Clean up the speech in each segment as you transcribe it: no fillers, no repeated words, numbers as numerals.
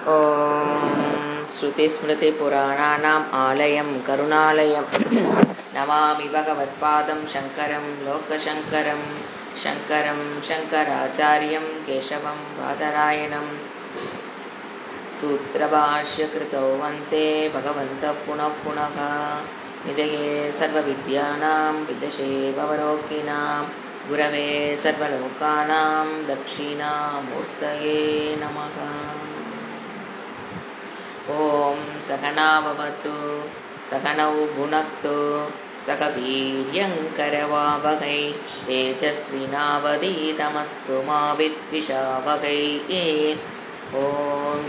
ॐ श्रुतिस्मृतिपुराणानाम् आलयं करुणालयं नमामि भगवत्पादं शङ्करं लोकशङ्करं शङ्करं शङ्कराचार्यं केशवं बादरायणं सूत्रभाष्यकृतौ वन्दे भगवन्तः पुनः पुनः निधये सर्वविद्यानां विजशे भवरोगिणां गुरवे सर्वलोकानां दक्षिणामूर्तये नमः। ॐ सहनाववतु सहनौ भुनक्तु सह वीर्यङ्करवावहै तेजस्विनावधीतमस्तु मा विद्विषावहै। ॐ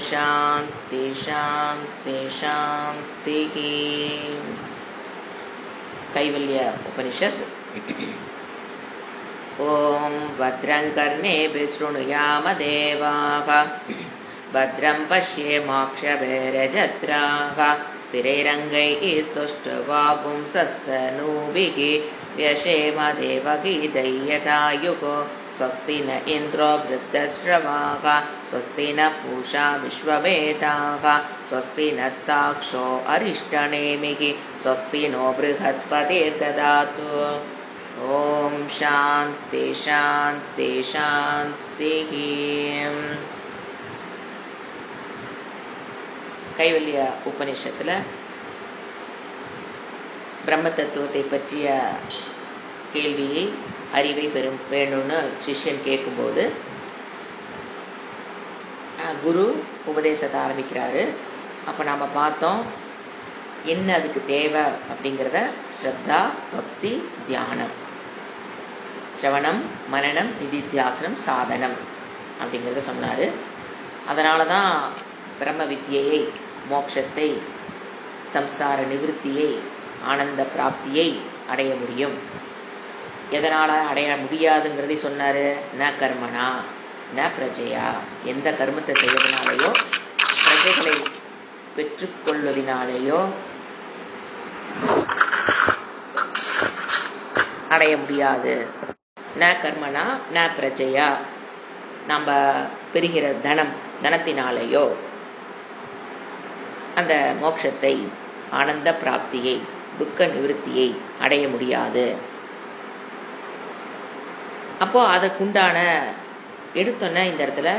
शान्ति शान्ति शान्तिः। कैवल्य उपनिषत्। ॐ भद्रं कर्णेभिः शृणुयाम देवाः भद्रं पश्येमाक्षभिर्यजत्राः स्थिरैरङ्गैः स्तुष्टुवागुंसस्तनूभिः व्यशेम देवगीतैः यथायुः। स्वस्ति न इन्द्रो वृद्धश्रवाः स्वस्ति न पूषा विश्ववेदाः स्वस्ति नस्ताक्षो अरिष्टनेमिः स्वस्ति नो बृहस्पतिर्ददातु। ॐ शान्ति शान्ति शान्तिः। கைவல்ய உபனிஷத்தில் பிரம்ம தத்துவத்தை பற்றிய கேள்வியை அறிவை வேணும்னு சிஷ்யன் கேட்கும்போது குரு உபதேசத்தை ஆரம்பிக்கிறாரு. அப்போ நாம் பார்த்தோம் என்ன அதுக்கு தேவை அப்படிங்கிறத ஸ்ரத்தா பக்தி தியானம், சிரவணம் மனனம் நிதித்தியாசனம் சாதனம் அப்படிங்கிறத சொன்னார். அதனால தான் பிரம்ம வித்யையை, மோட்சத்தை, சம்சார நிவிருத்தியை, ஆனந்த பிராப்தியை அடைய முடியும். எதனால் அடைய முடியாதுங்கிறதை சொன்னார். ந கர்மனா ந பிரஜையா, எந்த கர்மத்தை செய்வதனாலேயோ பிரஜைகளை பெற்றுக்கொள்வதனாலேயோ அடைய முடியாது. ந கர்மனா ந பிரஜையா, நம்ம பெறுகிற தனத்தினாலேயோ அந்த மோட்சத்தை, ஆனந்த பிராப்தியை, துக்க நிவிருத்தியை அடைய முடியாது. அப்போ அதற்குண்டான எடுத்தோன்ன இந்த இடத்துல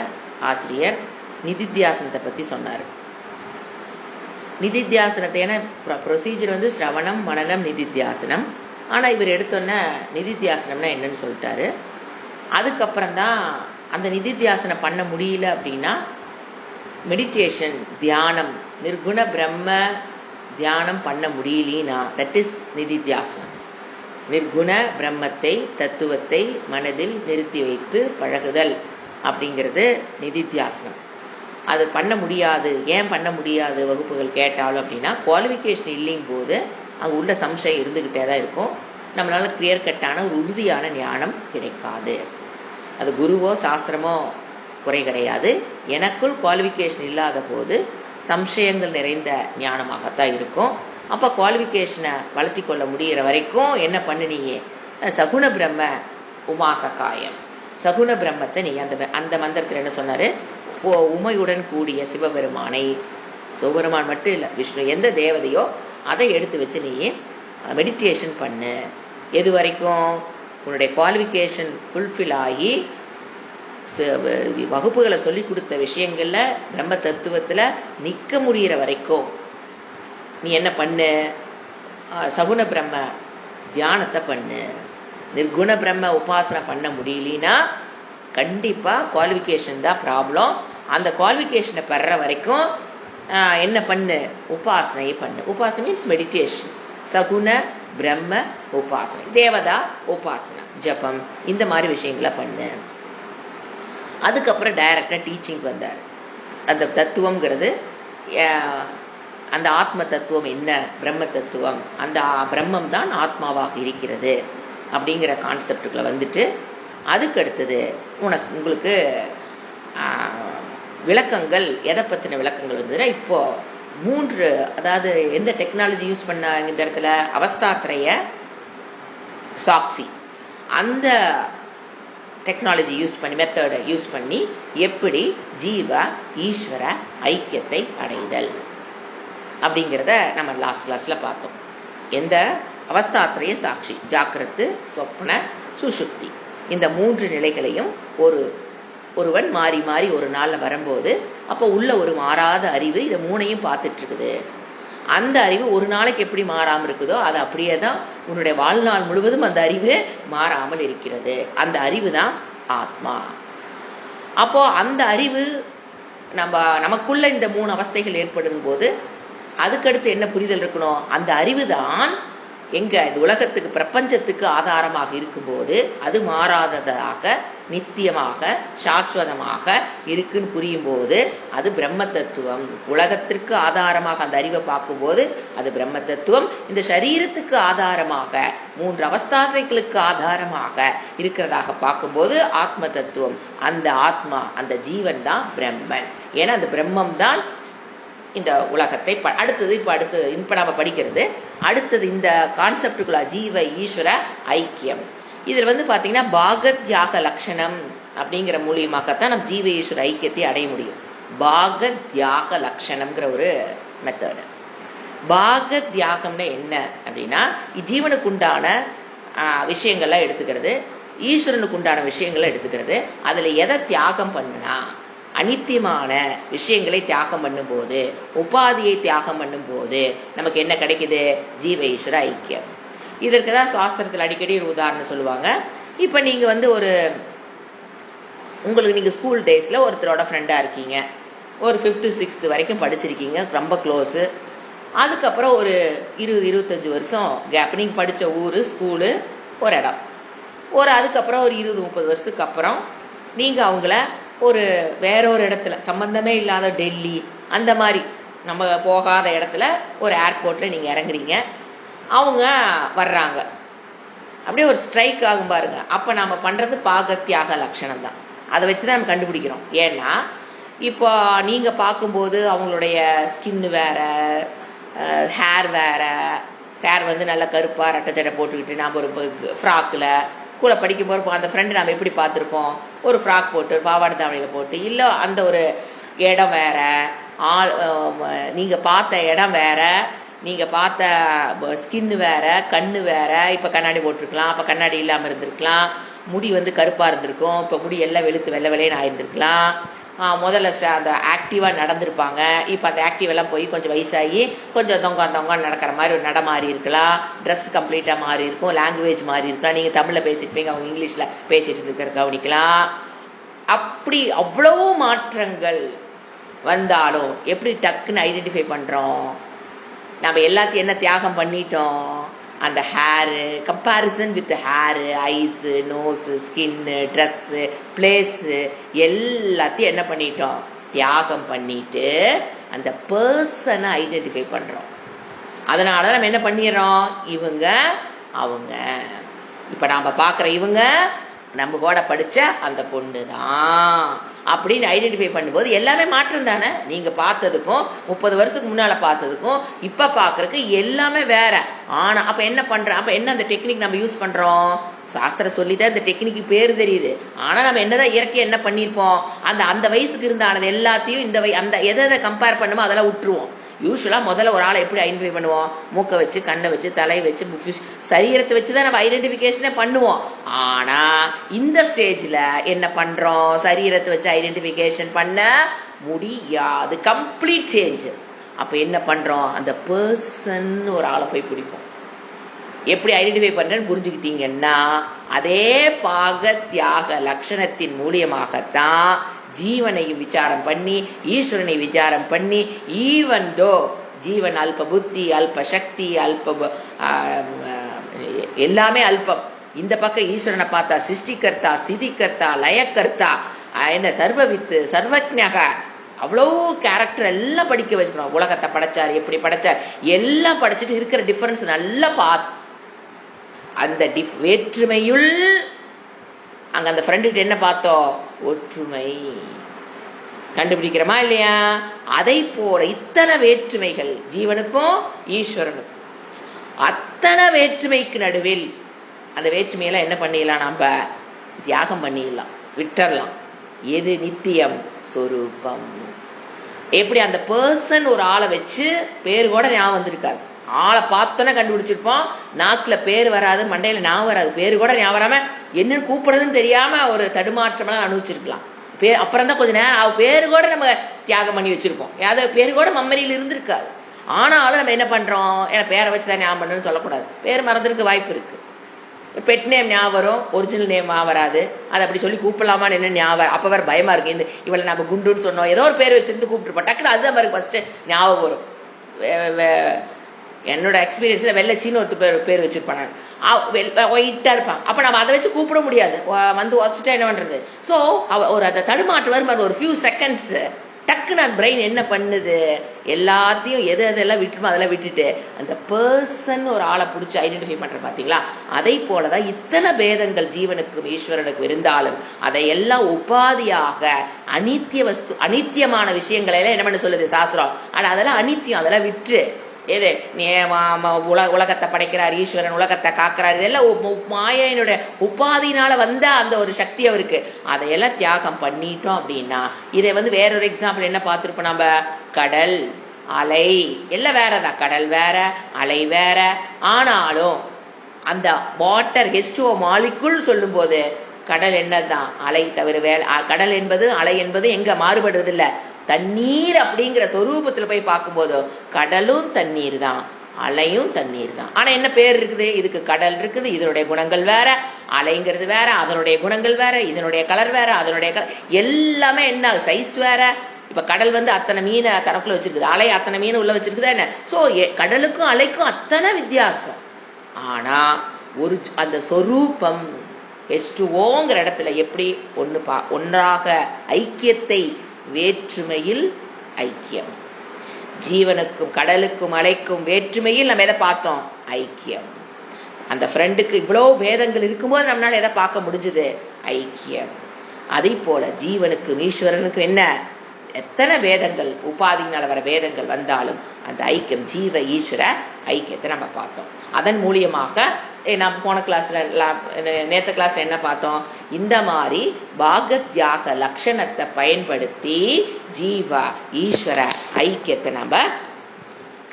ஆசிரியர் நிதித்தியாசனத்தை பற்றி சொன்னார். நிதித்தியாசனத்தை ஏன்னா ப்ரொசீஜர் சிரவணம் மனனம் நிதித்தியாசனம். ஆனால் இவர் எடுத்தோன்ன நிதித்தியாசனம்னா என்னன்னு சொல்லிட்டாரு. அதுக்கப்புறம் தான் அந்த நிதித்தியாசனம் பண்ண முடியல அப்படின்னா மெடிடேஷன், தியானம், நிர்குண பிரம்ம தியானம் பண்ண முடியலனா தட் இஸ் நிதித்தியாசனம். நிர்குண பிரம்மத்தை, தத்துவத்தை மனதில் நிறுத்தி வைத்து பழகுதல் அப்படிங்கிறது நிதித்தியாசனம். அது பண்ண முடியாது. ஏன் பண்ண முடியாது வகுப்புகள் கேட்டாலும் அப்படின்னா குவாலிஃபிகேஷன் இல்லைங்கும் போது அங்கே உள்ள சம்சயம் இருந்துக்கிட்டே தான் இருக்கும். நம்மளால கிளியர் கட்டான ஒரு உறுதியான ஞானம் கிடைக்காது. அது குருவோ சாஸ்திரமோ குறை கிடையாது. எனக்குள் குவாலிஃபிகேஷன் இல்லாத போது சம்சயங்கள் நிறைந்த ஞானமாகத்தான் இருக்கும். அப்போ குவாலிஃபிகேஷனை வளர்த்தி கொள்ள முடிகிற வரைக்கும் என்ன பண்ணினீங்க, சகுண பிரம்ம உமாசகாயம், சகுண பிரம்மத்தை நீ அந்த மந்திரத்தில் என்ன சொன்னார், உமையுடன் கூடிய சிவபெருமானை, சிவபெருமான் மட்டும் இல்லை விஷ்ணு எந்த தேவதையோ அதை எடுத்து வச்சு நீ மெடிடேஷன் பண்ணு. எது வரைக்கும் உன்னுடைய குவாலிஃபிகேஷன் ஃபுல்ஃபில் ஆகி வகுப்புகளை சொல்லி கொடுத்த விஷயங்களில் பிரம்ம தத்துவத்தில் நிற்க முடிகிற வரைக்கும் நீ என்ன பண்ணு, சகுண பிரம்ம தியானத்தை பண்ணு. நிர்குண பிரம்ம உபாசனை பண்ண முடியலனா கண்டிப்பாக குவாலிஃபிகேஷன் தான் ப்ராப்ளம். அந்த குவாலிஃபிகேஷனை பெற வரைக்கும் என்ன பண்ணு, உபாசனையை பண்ணு. உபாசனை மீன்ஸ் மெடிடேஷன், சகுண பிரம்ம உபாசனை, தேவதா உபாசனை, ஜபம், இந்த மாதிரி விஷயங்களை பண்ணு. அதுக்கப்புறம் டைரக்டாக டீச்சிங் வந்தார். அந்த தத்துவங்கிறது அந்த ஆத்ம தத்துவம் என்ன, பிரம்ம தத்துவம், அந்த பிரம்மம் தான் ஆத்மாவாக இருக்கிறது அப்படிங்கிற கான்செப்டுக்குள்ள வந்துட்டு அதுக்கு அடுத்தது உங்களுக்கு விளக்கங்கள், எதை பற்றின விளக்கங்கள் வந்ததுன்னா இப்போ 3, அதாவது எந்த டெக்னாலஜி யூஸ் பண்ண இந்த இடத்துல அவஸ்தாத்திரைய சாட்சி, அந்த டெக்னாலஜி யூஸ் பண்ணி, மெத்தடை யூஸ் பண்ணி எப்படி ஜீவ ஈஸ்வர ஐக்கியத்தை அடைதல் அப்படிங்கிறத நம்ம லாஸ்ட் கிளாஸ்ல பார்த்தோம். எந்த அவஸ்தாத்திரைய சாட்சி, ஜாக்கிரத்து, சொப்ன, சுஷுப்தி, இந்த 3 நிலைகளையும் ஒருவன் மாறி மாறி ஒரு நாள்ல வரும்போது அப்போ உள்ள ஒரு மாறாத அறிவு இதை 3ஐயும் பார்த்துட்டு இருக்குது. அந்த அறிவு ஒரு நாளைக்கு எப்படி மாறாமல் இருக்குதோ அது அப்படியே தான் உன்னுடைய வாழ்நாள் முழுவதும் அந்த அறிவு மாறாமல் இருக்கிறது. அந்த அறிவு தான் ஆத்மா. அப்போ அந்த அறிவு நமக்குள்ள இந்த 3 அவஸ்தைகள் ஏற்படும் போது அதுக்கடுத்து என்ன புரிதல் இருக்கணும்? அந்த அறிவு தான் எங்க இந்த உலகத்துக்கு, பிரபஞ்சத்துக்கு ஆதாரமாக இருக்கும்போது அது மாறாததாக, நித்தியமாக, சாஸ்வதமாக இருக்குன்னு புரியும் போது அது பிரம்ம தத்துவம். உலகத்திற்கு ஆதாரமாக அந்த அறிவை பார்க்கும்போது அது பிரம்ம தத்துவம். இந்த சரீரத்துக்கு ஆதாரமாக, 3 அவஸ்தாதைகளுக்கு ஆதாரமாக இருக்கிறதாக பார்க்கும்போது ஆத்ம தத்துவம். அந்த ஆத்மா, அந்த ஜீவன் தான் பிரம்மன். ஏன்னா அந்த பிரம்மம் தான் இந்த உலகத்தை இப்ப நம்ம படிக்கிறது அடுத்தது இந்த கான்செப்டுக்குள்ள ஜீவ ஈஸ்வர ஐக்கியம். இதுல பாத்தீங்கன்னா பாகத்யாக லட்சணம் அப்படிங்கிற மூலியமாகத்தான் நம்ம ஜீவ ஈஸ்வர ஐக்கியத்தை அடைய முடியும். பாகத்யாக லட்சணம்ங்கிற ஒரு மெத்தடு. பாகத்யாகம்னா என்ன அப்படின்னா, ஜீவனுக்கு உண்டான விஷயங்கள்லாம் எடுத்துக்கிறது, ஈஸ்வரனுக்கு உண்டான விஷயங்களை எடுத்துக்கிறது. அதுல எதை தியாகம் பண்ணுனா, அனித்தியமான விஷயங்களை தியாகம் பண்ணும்போது, உபாதியை தியாகம் பண்ணும்போது நமக்கு என்ன கிடைக்குது? ஜீவ ஈஸ்வர ஐக்கியம். இதற்கு தான் சாஸ்திரத்தில் அடிக்கடி ஒரு உதாரணம் சொல்லுவாங்க. இப்போ நீங்க உங்களுக்கு நீங்க ஸ்கூல் டேஸ்ல ஒருத்தரோட ஃப்ரெண்டா இருக்கீங்க, ஒரு 5th 6th வரைக்கும் படிச்சிருக்கீங்க, ரொம்ப க்ளோஸு. அதுக்கப்புறம் ஒரு 20-25 வருஷம் கேப், நீங்க படிச்ச ஊரு, ஸ்கூலு, ஒரு இடம், அதுக்கப்புறம் ஒரு 20-30 வருஷத்துக்கு அப்புறம் நீங்க அவங்கள வேற ஒரு இடத்துல, சம்பந்தமே இல்லாத டெல்லி அந்த மாதிரி நம்ம போகாத இடத்துல ஒரு ஏர்போர்ட்ல நீங்க இறங்குறீங்க, அவங்க வர்றாங்க, அப்படியே ஒரு ஸ்ட்ரைக் ஆகும் பாருங்க. அப்ப நாம பண்றது பாகத்யாக லட்சணம் தான். அதை வச்சுதான் நம்ம கண்டுபிடிக்கிறோம். ஏன்னா இப்போ நீங்க பார்க்கும்போது அவங்களுடைய ஸ்கின் வேற, ஹேர் வேற, ஹேர் நல்ல கருப்பா ரெட்டச்சடை போட்டுக்கிட்டு நாம ஒரு ஃப்ராக்ல கூட படிக்கும்போது அந்த ஃப்ரெண்டு நம்ம எப்படி பார்த்துருப்போம்? ஒரு ஃப்ராக் போட்டு, பாவாடை தாவணியில் போட்டு, இல்லை அந்த ஒரு இடம் வேற, நீங்கள் பார்த்த இடம் வேற, நீங்கள் பார்த்த ஸ்கின்னு வேற, கண்ணு வேற. இப்போ கண்ணாடி போட்டிருக்கலாம், அப்போ கண்ணாடி இல்லாமல் இருந்திருக்கலாம். முடி கருப்பாக இருந்திருக்கும், இப்போ முடி எல்லாம் வெளுத்து வெள்ளை வெள்ளைன்னு ஆயிருந்திருக்கலாம். முதல்ல அந்த ஆக்டிவாக நடந்திருப்பாங்க, இப்போ அந்த ஆக்டிவெல்லாம் போய் கொஞ்சம் வயசாகி கொஞ்சம் தொங்க நடக்கிற மாதிரி ஒரு நட மாறி இருக்கலாம். ட்ரெஸ் கம்ப்ளீட்டாக மாறி இருக்கும், லாங்குவேஜ் மாறி இருக்கலாம். நீங்கள் தமிழில் பேசிட்டுப்பீங்க, அவங்க இங்கிலீஷில் பேசிட்டு இருக்கிற கவனிக்கலாம். அப்படி அவ்வளவு மாற்றங்கள் வந்தாலும் எப்படி டக்குன்னு ஐடென்டிஃபை பண்ணுறோம்? நம்ம எல்லாத்தையும் என்ன தியாகம் பண்ணிட்டோம்? அந்த hair, comparison with hair, eyes, nose, skin, dress, place எல்லாத்தையும் என்ன பண்ணிட்டோம்? தியாகம் பண்ணிட்டு அந்த பர்சனை ஐடென்டிஃபை பண்ணுறோம். அதனால நம்ம என்ன பண்ணிடுறோம்? இவங்க, அவங்க, இப்போ நாம் பார்க்குற இவங்க நம்ம கூட படித்த அந்த பொண்ணு தான் அப்படின்னு ஐடென்டிஃபை பண்ணும்போது எல்லாமே மாற்றம் தானே. நீங்கள் பார்த்ததுக்கும் 30 வருஷத்துக்கு முன்னால் பார்த்ததுக்கும் இப்போ பார்க்குறதுக்கு எல்லாமே வேற. ஆனால் அப்போ என்ன பண்ணுறோம்? அப்போ என்ன அந்த டெக்னிக் நம்ம யூஸ் பண்ணுறோம்? சாஸ்திரம் சொல்லிதான் இந்த டெக்னிக்கு பேர் தெரியுது. ஆனால் நம்ம என்னதான் இயற்கையை என்ன பண்ணியிருப்போம்? அந்த வயசுக்கு இருந்தானது எல்லாத்தையும் அந்த எதை கம்பேர் பண்ணுமோ அதெல்லாம் விட்டுருவோம். யூஸ்வலாக முதல்ல ஒரு ஆளை எப்படி ஐடென்டிஃபை பண்ணுவோம்? மூக்கை வச்சு, கண்ணை வச்சு, தலையை வச்சு, சரீரத்தை வச்சு தான் நம்ம ஐடென்டிஃபிகேஷனே பண்ணுவோம். ஆனால் இந்த ஸ்டேஜில் என்ன பண்ணுறோம்? சரீரத்தை வச்சு ஐடென்டிஃபிகேஷன் பண்ண முடியாது. Complete change. அப்போ என்ன பண்ணுறோம்? அந்த பர்சன் ஒரு ஆளை போய் பிடிப்போம். எப்படி ஐடென்டிஃபை பண்ணுறேன்னு புரிஞ்சுக்கிட்டீங்கன்னா அதே பாக தியாக லட்சணத்தின் மூலியமாகத்தான் ஜீவனையும் விசாரம் பண்ணி, ஈஸ்வரனை விசாரம் பண்ணி, ஈவன் தோ ஜீவன் அல்ப புத்தி, அல்ப சக்தி, எல்லாமே அல்பம். இந்த பக்கம் ஈஸ்வரனை பார்த்தா சிருஷ்டிகர்த்தா, ஸ்திதிகர்த்தா, லயக்கர்த்தா, என்ன சர்வவித்து, சர்வஜ்ஞக, அவ்வளோ கேரக்டர் எல்லாம் படிக்க வச்சுக்கணும். உலகத்தை படைச்சார், எப்படி படைச்சார், எல்லாம் படிச்சுட்டு இருக்கிற டிஃபரன்ஸ் நல்லா அந்த வேற்றுமையுள் அங்க அந்த ஃப்ரெண்டுகிட்ட என்ன பார்த்தோம்? ஒற்றுமை கண்டுபிடிக்கிறோமா இல்லையா? அதை போல இத்தனை வேற்றுமைகள் ஜீவனுக்கும் ஈஸ்வரனுக்கும், அத்தனை வேற்றுமைக்கு நடுவில் அந்த வேற்றுமையெல்லாம் என்ன பண்ணிடலாம்? நம்ம தியாகம் பண்ணிடலாம், விட்டுறலாம். எது நித்தியம்? சொரூபம். எப்படி அந்த பர்சன் ஒரு ஆளை வச்சு பேர் கூட ஞாபகம் வந்திருக்காரு, ஆளை பார்த்தோன்னே கண்டுபிடிச்சிருப்போம், நாக்கில் பேர் வராது, மண்டையில் ஞாபகம் வராது, பேர் கூட ஞாபகம் வராமல் என்னன்னு கூப்பிடுறதுன்னு தெரியாமல் ஒரு தடுமாற்றமெல்லாம் அனுபவிச்சிருக்கலாம். அப்புறம் தான் கொஞ்சம் நேரம் பேர் கூட நம்ம தியாகம் பண்ணி வச்சிருப்போம், யாவது பேர் கூட மெமரியில் இருந்திருக்காது. ஆனாலும் நம்ம என்ன பண்ணுறோம், ஏன்னா பேரை வச்சு தான் ஞாபகம் பண்ணுன்னு சொல்லக்கூடாது, பேர் மறந்துருக்கு வாய்ப்பு இருக்குது. பெட் நேம் ஞாபகம் வரும், ஒரிஜினல் நேம் வராது, அதை அப்படி சொல்லி கூப்பிடலாமான்னு என்ன ஞாபகம், அப்போ வேறு பயமாக இருக்குது. இந்த இவளை நம்ம குண்டுன்னு சொன்னோம், ஏதோ ஒரு பேர் வச்சுருந்து கூப்பிட்டுருப்போம், டக்குனு அதுதான் பாருங்க ஃபஸ்ட்டு ஞாபகம் வரும். என்னோட எக்ஸ்பீரியன்ஸில் வெள்ளச்சின்னு ஒரு பேர் வச்சுருப்பாங்க, ஒயிட்டாக இருப்பான், அப்போ நம்ம அதை வச்சு கூப்பிட முடியாது, வந்து உடச்சிட்டா என்ன பண்ணுறது. ஸோ ஒரு அந்த தடுமாற்று வரும், ஒரு ஃபியூ செகண்ட்ஸ் டக்குன்னு அந்த பிரெயின் என்ன பண்ணுது, எல்லாத்தையும் எது எதெல்லாம் விட்டுருமோ அதெல்லாம் விட்டுட்டு அந்த பர்சன் ஒரு ஆளை பிடிச்சி ஐடென்டிஃபை பண்ணுற பார்த்தீங்களா. அதை போல தான் இத்தனை பேதங்கள் ஜீவனுக்கும் ஈஸ்வரனுக்கும் இருந்தாலும் அதையெல்லாம் உபாதியாக அனித்திய வஸ்து, அனித்தியமான விஷயங்களெல்லாம் என்ன பண்ண சொல்லுது சாஸ்திரம். ஆனால் அதெல்லாம் அனித்தியம், அதெல்லாம் விட்டு எது உலகத்தை படைக்கிறார் ஈஸ்வரன், உலகத்தை காக்கிறார், இதெல்லாம் மாயனுடைய உபாதினால வந்த அந்த ஒரு சக்தி அவருக்கு, அதையெல்லாம் தியாகம் பண்ணிட்டோம் அப்படின்னா. இதை வேறொரு எக்ஸாம்பிள் என்ன பார்த்துருப்போம் நம்ம, கடல் அலை எல்லாம் வேறதான், கடல் வேற அலை வேற. ஆனாலும் அந்த வாட்டர் H2O மாலிகுல் சொல்லும் போது கடல் என்னதான் அலை தவிர வேற, கடல் என்பது அலை என்பது எங்க மாறுபடுறது இல்லை, தண்ணீர் அப்படிங்கிற சொரூபத்தில் போய் பார்க்கும்போது கடலும் தண்ணீர் தான், அலையும் தண்ணீர் தான். ஆனால் என்ன பேர் இருக்குது இதுக்கு, கடல் இருக்குது, இதனுடைய குணங்கள் வேற, அலைங்கிறது வேற, அதனுடைய குணங்கள் வேற, இதனுடைய கலர் வேற, அதனுடைய கலர் எல்லாமே என்ன சைஸ் வேற. இப்போ கடல் அத்தனை மீனை தனக்குள்ள வச்சிருக்குது, அலை அத்தனை மீன் உள்ள வச்சிருக்குதா என்ன. ஸோ கடலுக்கும் அலைக்கும் அத்தனை வித்தியாசம். ஆனால் ஒரு அந்த சொரூபம் H2Oங்கிற இடத்துல எப்படி ஒன்றாக ஐக்கியத்தை, வேற்றுமையில் ஐக்கியம். ஜீவனுக்கும் கடலுக்கும் அலைக்கும் வேற்றுமையில் நம்ம எதை பார்த்தோம், ஐக்கியம். அந்த ஃப்ரெண்டுக்கு இவ்வளோ வேதங்கள் இருக்கும்போது நம்மளால எதை பார்க்க முடிஞ்சது, ஐக்கியம். அதே போல ஜீவனுக்கும் ஈஸ்வரனுக்கும் என்ன எத்தனை வேதங்கள், உபாதியினால் வர வேதங்கள் வந்தாலும் அந்த ஐக்கியம், ஜீவ ஈஸ்வர ஐக்கியத்தை நம்ம பார்த்தோம். அதன் மூலியமாக நாம் போன கிளாஸ்ல நேற்று கிளாஸ்ல என்ன பார்த்தோம், இந்த மாதிரி பாகத்யாக லட்சணத்தை பயன்படுத்தி ஜீவ ஈஸ்வர ஐக்கியத்தை நம்ம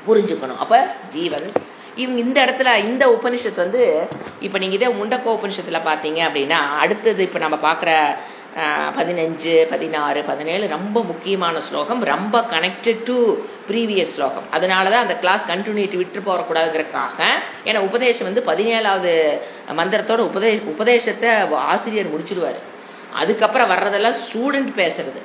புரிஞ்சுக்கணும். அப்ப ஜீவன் இவங்க இந்த இடத்துல இந்த உபனிஷத்து இப்ப நீங்க இதே முண்டக்கோ உபனிஷத்துல பாத்தீங்க அப்படின்னா, அடுத்தது இப்ப நம்ம பாக்குற 15, 16, 17 ரொம்ப முக்கியமான ஸ்லோகம், ரொம்ப கனெக்டட் டு ப்ரீவியஸ் ஸ்லோகம். அதனாலதான் அந்த கிளாஸ் கண்டினியூட்டி விட்டு போகக்கூடாதுங்கிறதுக்காக. ஏன்னா உபதேசம் 17வது மந்திரத்தோட உபதேசத்தை ஆசிரியர் முடிச்சிடுவாரு, அதுக்கப்புறம் வர்றதெல்லாம் ஸ்டூடெண்ட் பேசுறது.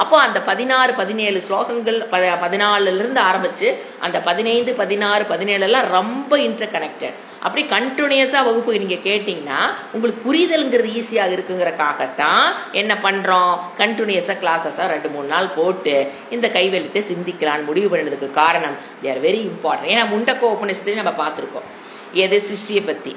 அப்போ அந்த 16, 17 ஸ்லோகங்கள் 14லிருந்து ஆரம்பிச்சு அந்த 15, 16, 17 எல்லாம் ரொம்ப இன்டர் கனெக்டட். அப்படி கண்டினியூஸா வகுப்பு நீங்க கேட்டீங்கன்னா உங்களுக்கு புரிதல்ங்கிறது ஈஸியாக இருக்குங்கிறக்காகத்தான் என்ன பண்றோம், கண்டினியூஸா கிளாஸஸா 2-3 நாள் போட்டு இந்த கைவெளித்தை சிந்திக்கலான்னு முடிவு பண்ணதுக்கு காரணம் they are very important. ஏன்னா முண்டக்கோ உபநிஷத்துலையும் நம்ம பார்த்துருக்கோம் எது சிருஷ்டியை பத்தி,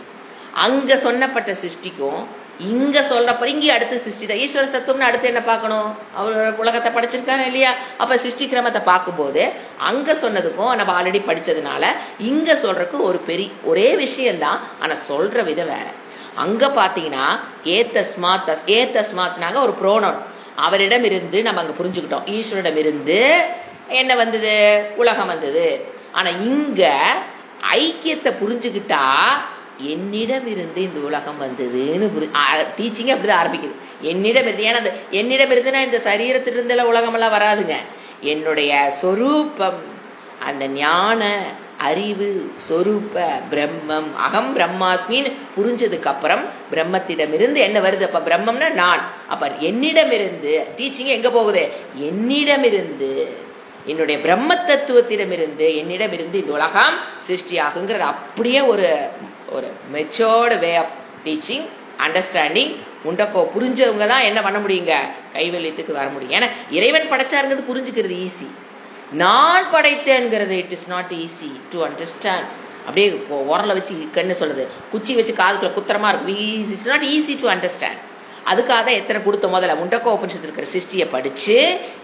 அங்க சொன்னப்பட்ட சிருஷ்டிக்கும் இங்க சொல்றப்ப இங்கே அடுத்த சிருஷ்டி தான். ஈஸ்வர தத்துவம்னு அடுத்து என்ன பார்க்கணும், அவர் உலகத்தை படைச்சிருக்காரு இல்லையா. அப்ப சிருஷ்டி கிரமத்தை பார்க்கும்போது அங்க சொன்னதுக்கும் நம்ம ஆல்ரெடி படிச்சதுனால இங்க சொல்றதுக்கும் ஒரே விஷயம்தான், ஆனா சொல்ற விதம் வேற. அங்க பாத்தீங்கன்னா ஏத்தஸ்மாத்னாங்க ஒரு ப்ரோனவுன், அவரிடம் இருந்து நம்ம அங்க புரிஞ்சுக்கிட்டோம், ஈஸ்வரிடம் இருந்து என்ன வந்தது, உலகம் வந்தது. ஆனா இங்க ஐக்கியத்தை புரிஞ்சுக்கிட்டா என்னிடம் இருந்து இந்த உலகம் வந்ததுன்னு டீச்சிங் அப்படிதான் ஆரம்பிக்குது. என்னிடம் இருந்து, ஏன்னா என்னிடம் இருந்துன்னா இந்த சரீரத்திலிருந்தெல்லாம் உலகமெல்லாம் வராதுங்க. என்னுடைய சொரூபம், அந்த ஞான அறிவு சொரூப பிரம்மம், அகம் பிரம்மாஸ்மின்னு புரிஞ்சதுக்கு அப்புறம் பிரம்மத்திடமிருந்து என்ன வருது, அப்ப பிரம்மம்னா நான். அப்ப என்னிடமிருந்து டீச்சிங் எங்க போகுது, என்னிடமிருந்து என்னுடைய பிரம்ம தத்துவத்திடமிருந்து என்னிடமிருந்து இந்த உலகம் சிருஷ்டி ஆகுங்கிறது அப்படியே ஒரு matured way of teaching understanding. முண்டக்கோ புரிஞ்சவங்க தான் என்ன பண்ண முடியுங்க, கைவல்யத்துக்கு வர முடியும். ஏன்னா இறைவன் படைச்சாருங்கிறது புரிஞ்சுக்கிறது ஈஸி, நான் படைத்தேங்கிறது it is not easy to understand. அப்படியே உரலை வச்சு கண்ணு சொல்லுது, குச்சி வச்சு காதுக்குள்ள குத்திரமா இருக்கும், it's not easy to understand. அதுக்காக தான் எத்தனை கொடுத்த முதல்ல முண்டக்கோ உபனிஷத்து இருக்கிற சிருஷ்டியை படிச்சு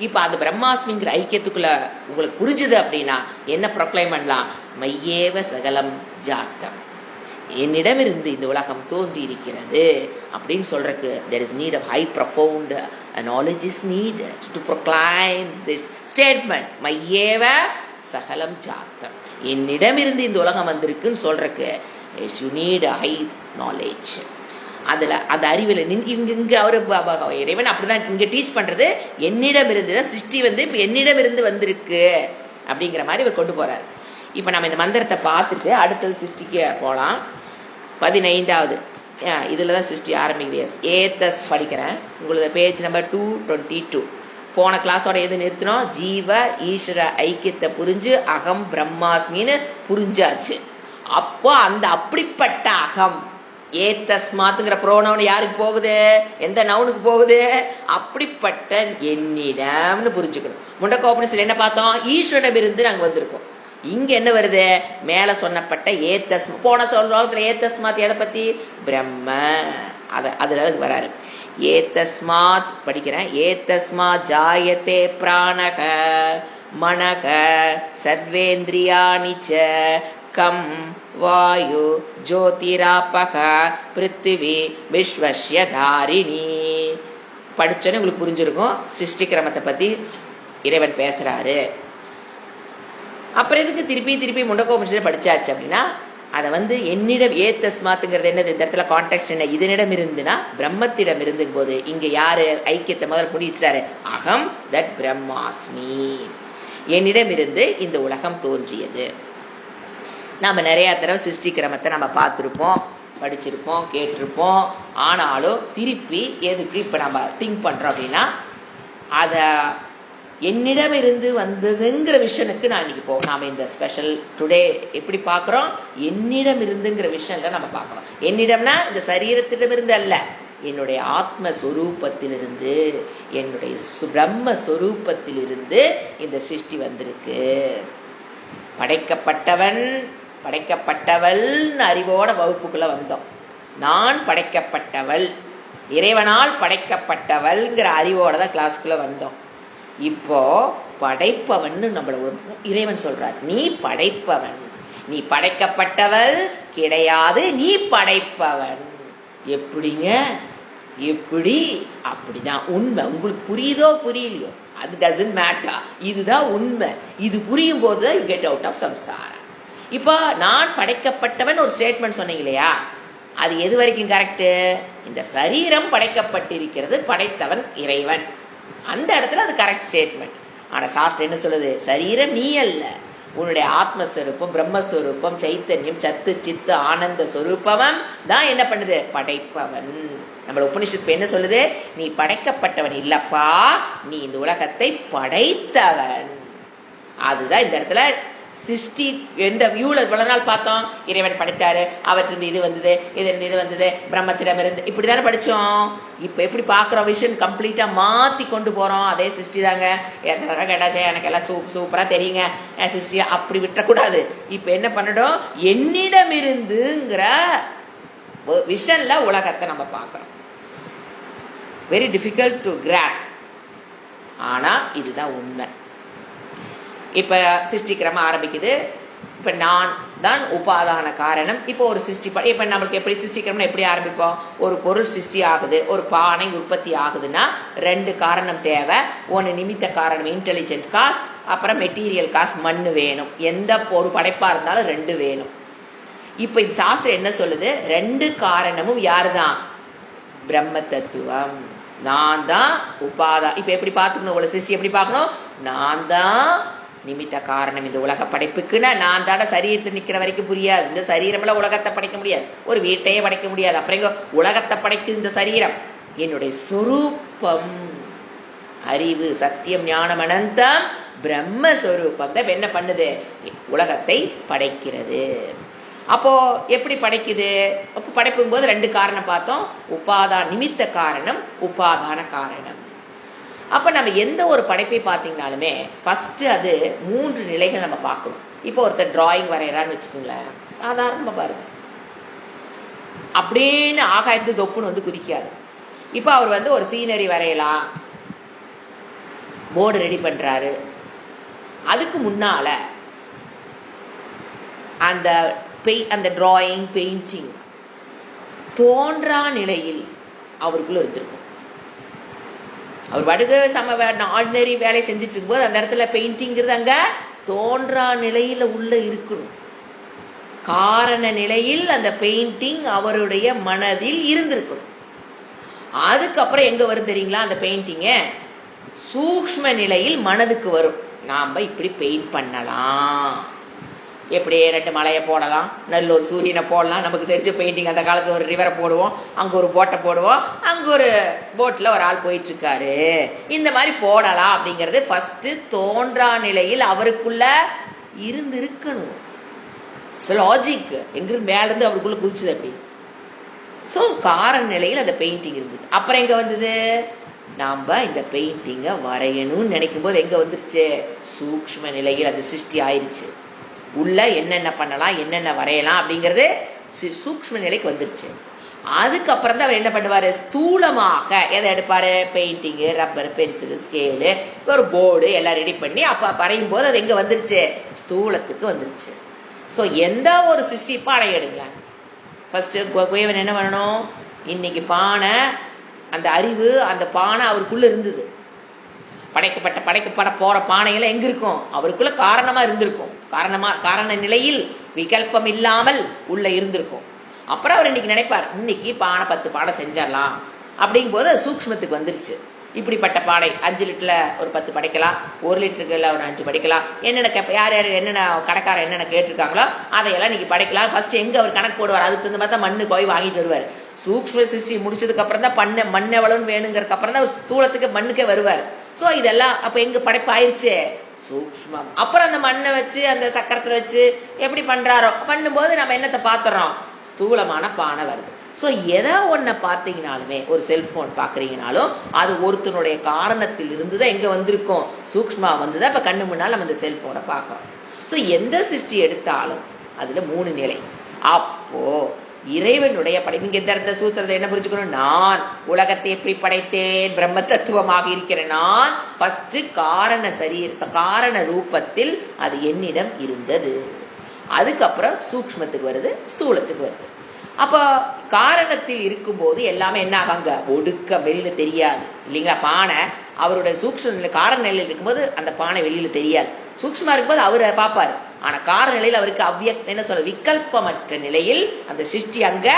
இப்ப அந்த பிரம்மாஸ்மிங்கிற ஐக்கியத்துக்குள்ள உங்களுக்கு புரிஞ்சுது அப்படின்னா என்ன ப்ரொக்ளைம் பண்ணலாம், மையேவ சகலம் ஜாத்தம், என்னிடமிருந்து இந்த உலகம் தோன்றி இருக்கிறது அப்படின்னு சொல்றதுக்கு there is need of high profound knowledge is needed to proclaim this statement மையேவ சகலம் ஜாத்தம். என்னிடமிருந்து இந்த உலகம் வந்திருக்குன்னு சொல்றதுக்கு you need a high knowledge. அதுல அந்த அறிவில் இங்க அவரு இறைவன் அப்படிதான் இங்க டீச் பண்றது. என்னிடமிருந்து சிருஷ்டி இப்ப என்னிடமிருந்து வந்திருக்கு அப்படிங்கிற மாதிரி இவர் கொண்டு போறாரு. இப்ப நம்ம இந்த மந்திரத்தை பார்த்துட்டு அடுத்தது சிருஷ்டிக்கு போலாம். 15வது இதுலதான் சிருஷ்டி ஆரம்பிக்குது. ஏத்தஸ் படிக்கிறேன். உங்களுக்கு பேஜ் நம்பர் 222. போன கிளாஸோட எது நிறுத்தினோம்? ஜீவ ஈஸ்வர ஐக்கியத்தை புரிஞ்சு அகம் பிரம்மாஸ்மின்னு புரிஞ்சாச்சு. அப்போ அந்த அப்படிப்பட்ட அகம் ஏத்தஸ்மாத்துங்கிற ப்ரோனவுன் யாருக்கு போகுது? எந்த நவுனுக்கு போகுது? அப்படிப்பட்ட என்னிடம்னு புரிஞ்சுக்கணும். முண்டக்கோபனிஷத்துல என்ன பார்த்தோம்? ஈஸ்வரிடமிருந்து நாங்க வந்திருக்கோம். இங்க என்ன வருது? மேல சொன்னப்பட்ட ஏத்தஸ்மா. போன சொல்றதுல ஏத்தஸ்மாத் எதை பத்தி? பிரம்ம. அதுல வராரு. ஏத்தஸ்மாத் படிக்கிறேன். ஏத்தஸ்மா ஜாயத்தே பிராணக மனக சத்வேந்திரியாணிச்ச கம் வாயு ஜோதிராபக பிருத்திவி விஸ்வஸ்ய தாரிணி. படிச்சோன்னு உங்களுக்கு புரிஞ்சிருக்கும். சிருஷ்டி கிரமத்தை பத்தி இறைவன் பேசுறாரு. அப்புறம் எதுக்கு திருப்பி முண்டக்கோபனிஷத்தை படிச்சாச்சு அப்படின்னா அதை என்னிடம் ஏத்தஸ்மாத்துங்கிறது என்னது? இந்த இடத்துல கான்டெக்ட் என்ன? இதனிடம் இருந்துன்னா பிரம்மத்திடம் இருந்தும் போது இங்க யாரு ஐக்கியத்தை முதல் முடிச்சாரு? அகம் தட் பிரம்மாஸ்மி. என்னிடம் இருந்து இந்த உலகம் தோன்றியது. நாம நிறைய தடவை சிருஷ்டி கிரமத்தை நம்ம பார்த்துருப்போம், படிச்சிருப்போம், கேட்டிருப்போம். ஆனாலும் திருப்பி எதுக்கு இப்ப நம்ம திங்க் பண்றோம் அப்படின்னா அத என்னிடம் இருந்து வந்ததுங்கிற விஷனுக்கு நான் இன்னைக்கு நாம இந்த ஸ்பெஷல் டுடே எப்படி பார்க்கிறோம்? என்னிடம் இருந்துங்கிற விஷயம்ல நம்ம பார்க்கிறோம். என்னிடம்னா இந்த சரீரத்திடமிருந்து அல்ல, என்னுடைய ஆத்மஸ்வரூபத்திலிருந்து, என்னுடைய பிரம்மஸ்வரூபத்திலிருந்து இந்த சிருஷ்டி வந்திருக்கு. படைக்கப்பட்டவள் அறிவோட வகுப்புக்குள்ள வந்தோம். நான் படைக்கப்பட்டவள், இறைவனால் படைக்கப்பட்டவள்ங்கிற அறிவோட தான் கிளாஸ்க்குள்ள வந்தோம். இப்போ படைப்பவன் நம்மள இறைவன் சொல்றார். நீ படைப்பவன், நீ படைக்கப்பட்டவள் கிடையாது, நீ படைப்பவன். எப்படிங்க? எப்படி? அப்படிதான் உண்மை. உங்களுக்கு புரியுதோ புரியலையோ அது டசன்ட் மேட்டர். இதுதான் உண்மை. இது புரியும் போது கெட் அவுட் ஆஃப் சம்சாரம். இப்போ நான் படைக்கப்பட்டவன் ஒரு ஸ்டேட்மெண்ட் சொன்னீங்க இல்லையா? அது எது வரைக்கும் கரெக்ட்? இந்த சரீரம் படைக்கப்பட்டிருக்கிறது, படைத்தவன் இறைவன். அந்த இடத்துல அது கரெக்ட் ஸ்டேட்மெண்ட். ஆனா சாஸ்திரம் என்ன சொல்லுது? சரீரம் நீ அல்ல, உன்னுடைய ஆத்மஸ்வரூபம், பிரம்மஸ்வரூபம், சைத்தன்யம், சத்து சித்து ஆனந்த ஸ்வரூபம் தான் என்ன பண்ணுது? படைப்பவன். நம்ம உபனிஷத்து என்ன சொல்லுது? நீ படைக்கப்பட்டவன் இல்லப்பா, நீ இந்த உலகத்தை படைத்தவன். அதுதான் இந்த இடத்துல சிருஷ்டி. எந்த வியூல இவ்வளவு நாள் பார்த்தோம்? இறைவன் படைச்சாரு, அவற்றிலிருந்து இது வந்தது, இதிலிருந்து இது வந்தது, பிரம்மத்திடம் இருந்து, இப்படிதானே படிச்சோம். இப்ப எப்படி பாக்குறோம்? விஷன் கம்ப்ளீட்டா மாத்தி கொண்டு போறோம். அதே சிருஷ்டி தாங்க. கேட்டாச்சே எனக்கு எல்லாம் சூப்பரா தெரியுங்க சிருஷ்டி, அப்படி விட்டுறக்கூடாது. இப்ப என்ன பண்ணணும்? என்னிடமிருந்துங்கிற விஷன்ல உலகத்தை நம்ம பார்க்கிறோம். Very difficult to cross. ஆனா இதுதான் உண்மை. இப்ப சிருஷ்டிக்கிரமம் ஆரம்பிக்குது. இப்ப நான் தான் உபாதான காரணம். இப்போ ஒரு சிருஷ்டி, இப்ப நம்மளுக்கு எப்படி சிருஷ்டிக்கிரமம் எப்படி ஆரம்பிப்போம்? ஒரு பொருள் சிருஷ்டி ஆகுது, ஒரு பானை உற்பத்தி ஆகுதுன்னா 2 காரணம் தேவை. ஒன்னு நிமித்த காரணம் இன்டெலிஜென்ட் காஸ்ட், அப்புறம் மெட்டீரியல் காஸ்ட் மண்ணு வேணும். எந்த ஒரு படைப்பா இருந்தாலும் 2 வேணும். இப்ப இந்த சாஸ்திரம் என்ன சொல்லுது? 2 காரணமும் யாருதான்? பிரம்ம தத்துவம். நான் தான் உபாதா. இப்ப எப்படி பார்த்துக்கணும்? ஒரு சிருஷ்டி எப்படி பார்க்கணும்? நான் தான் நிமித்த காரணம் இந்த உலக படைப்புக்குன்னா நான் தாட சரீரத்தை நிக்கிற வரைக்கும் புரியாது. இந்த சரீரம்ல உலகத்தை படைக்க முடியாது, ஒரு வீட்டையே படைக்க முடியாது. அப்புறம் இங்க உலகத்தை படைக்கும் இந்த சரீரம். என்னுடைய சொரூபம் அறிவு சத்தியம் ஞானம் அனந்தம் பிரம்மஸ்வரூபம் தான் என்ன பண்ணுது? உலகத்தை படைக்கிறது. அப்போ எப்படி படைக்குது? அப்போ படைக்கும் போது 2 காரணம் பார்த்தோம். உபாதான நிமித்த காரணம், உபாதான காரணம். அப்ப நம்ம எந்த ஒரு படைப்பை பார்த்தீங்கன்னாலுமே ஃபர்ஸ்ட் அது 3 நிலைகள் நம்ம பார்க்கணும். இப்போ ஒருத்தர் டிராயிங் வரைகிறான்னு வச்சுக்கோங்களேன், சாதாரணமா பாருங்க, அப்படின்னு ஆகாயத்து தொப்புன்னு குதிக்காது. இப்போ அவர் ஒரு சீனரி வரையலாம், போர்டு ரெடி பண்றாரு. அதுக்கு முன்னால அந்த அந்த டிராயிங் பெயிண்டிங் தோன்றா நிலையில் அவருக்குள்ள இருந்திருக்கும். அவர் வடுக ஆர்டினரி வேலை செஞ்சுட்டு இருக்கும்போது அந்த இடத்துல பெயிண்டிங்கிறது அங்க தோன்றா நிலையில உள்ள இருக்கணும். காரண நிலையில் அந்த பெயிண்டிங் அவருடைய மனதில் இருந்திருக்கணும். அதுக்கப்புறம் எங்க வரும் தெரியுங்களா? அந்த பெயிண்டிங்க சூக்ஷ்ம நிலையில் மனதுக்கு வரும். நாம இப்படி பெயிண்ட் பண்ணலாம், எப்படி 2 மலையை போடலாம், நல்ல ஒரு சூரியனை போடலாம், நமக்கு தெரிஞ்ச பெயிண்டிங் அந்த காலத்துல ஒரு ரிவரை போடுவோம், அங்க ஒரு போட்டை போடுவோம், அங்க ஒரு போட்ல ஒரு ஆள் போயிட்டு இருக்காரு, இந்த மாதிரி போடலாம் அப்படிங்கிறது ஃபர்ஸ்ட் தோன்றா நிலையில் அவருக்குள்ள இருந்திருக்கணும். லாஜிக் எங்கிருந்து மேல இருந்து அவருக்குள்ள குதிச்சுது அப்படி. ஸோ காரண நிலையில் அந்த பெயிண்டிங் இருந்தது. அப்புறம் எங்க வந்தது? நாம இந்த பெயிண்டிங்கை வரையணும்னு நினைக்கும் போது எங்க வந்துருச்சு? சூக்ஷ்ம நிலையில் அது சிருஷ்டி ஆயிடுச்சு. உள்ள என்னென்ன பண்ணலாம், என்னென்ன வரையலாம் அப்படிங்கிறது சூக்ஷ்ம நிலைக்கு வந்துருச்சு. அதுக்கப்புறம் தான் அவர் என்ன பண்ணுவாரு? ஸ்தூலமாக எதை எடுப்பாரு? பெயிண்டிங்கு, ரப்பர், பென்சிலு, ஸ்கேலு, ஒரு போர்டு எல்லாம் ரெடி பண்ணி அப்ப வரையும் போது அது எங்க வந்துருச்சு? ஸ்தூலத்துக்கு வந்துருச்சு. ஸோ எந்த ஒரு சிருஷ்டிப்பா அடையிடுங்க. ஃபர்ஸ்ட் குயவன் என்ன பண்ணணும்? இன்னைக்கு பானை, அந்த அறிவு, அந்த பானை அவருக்குள்ள இருந்தது. படைக்கப்பட போற பானைகள் எங்க இருக்கும்? அவருக்குள்ள காரணமா இருந்திருக்கும். காரண நிலையில் விகல்பம் இல்லாமல் உள்ள இருந்திருக்கும். அப்புறம் அவர் இன்னைக்கு நினைப்பார், இன்னைக்கு பானை 10 பானை செஞ்சிடலாம் அப்படிங்கும் போது அது சூக்ஷ்மத்துக்கு வந்துருச்சு. இப்படிப்பட்ட பாடை 5 லிட்டர்ல ஒரு 10 படைக்கலாம், 1 லிட்டருக்குல ஒரு 5 படிக்கலாம். என்னென்ன யார் யார் என்னென்ன கடைக்காரர் என்னென்ன கேட்டிருக்காங்களோ அதையெல்லாம் நீங்க படைக்கலாம். ஃபர்ஸ்ட் எங்க அவர் கணக்கு போடுவார்? அதுக்கு தகுந்த மாதிரி தான் மண்ணு போய் வாங்கிட்டு வருவார். சூக்ஷ்ம சிருஷ்டி முடிச்சதுக்கு அப்புறம் தான் மண் எவ்வளவுன்னு வேணுங்கிறதுக்கு அப்புறம் தான் ஸ்தூலத்துக்கு மண்ணுக்கே வருவார். ஸோ இதெல்லாம் அப்ப எங்க படைப்பு ஆயிடுச்சு? சூக்ஷ்மம். அப்புறம் அந்த மண்ணை வச்சு அந்த சக்கரத்துல வச்சு எப்படி பண்றாரோ பண்ணும்போது நம்ம என்னத்தை பாத்துறோம்? ஸ்தூலமான பானை வருது. ஸோ எதா ஒன்ன பார்த்தீங்கனாலுமே, ஒரு செல்போன் பார்க்குறீங்கனாலும் அது ஒருத்தனுடைய காரணத்தில் இருந்துதான் எங்க வந்திருக்கும்? சூக்ஷ்மா வந்துதான் இப்ப கண்ணு முன்னால் நம்ம இந்த செல்போனை பார்க்கிறோம். ஸோ எந்த சிருஷ்டி எடுத்தாலும் அதுல 3 நிலை. அப்போ இறைவனுடைய படைப்பு இங்க இந்த சூத்திரத்தை என்ன புரிஞ்சுக்கணும்? நான் உலகத்தை எப்படி படைத்தேன்? பிரம்ம தத்துவமாக இருக்கிறேன் நான். ஃபர்ஸ்ட் காரண ரூபத்தில் அது என்னிடம் இருந்தது. அதுக்கப்புறம் சூக்ஷ்மத்துக்கு வருது, ஸ்தூலத்துக்கு வருது. அப்ப காரணத்தில் இருக்கும்போது எல்லாமே என்ன ஆகாங்க? ஒடுக்க வெளியில தெரியாது இல்லைங்களா? பானை அவருடைய சூக்ஷ்ம நிலை காரண நிலையில் இருக்கும்போது அந்த பானை வெளியில தெரியாது. சூக்ஷ்மா இருக்கும்போது அவரை பார்ப்பாரு. ஆனா காரண நிலையில் அவருக்கு என்ன சொல்ற? விகல்பமற்ற நிலையில் அந்த சிருஷ்டி அங்க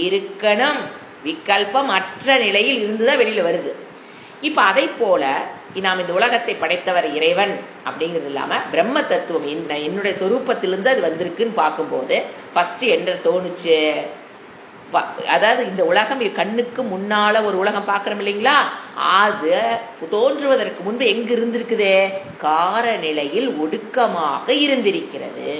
இருக்கணும். விகல்பம் அற்ற நிலையில் இருந்துதான் வெளியில வருது. இப்ப அதை போல நாம் இந்த உலகத்தை படைத்தவர் இறைவன் அப்படிங்கிறது இல்லாம பிரம்ம தத்துவம் என்னுடைய சொரூபத்திலிருந்து அது வந்திருக்குன்னு பார்க்கும்போது ஃபர்ஸ்ட் என்ன தோணுச்சு? அதாவது இந்த உலகம் கண்ணுக்கு முன்னால ஒரு உலகம் பார்க்கிறோம் இல்லைங்களா? அது தோன்றுவதற்கு முன்பு எங்க இருந்திருக்குது? காரநிலையில் ஒடுக்கமாக இருந்திருக்கிறது.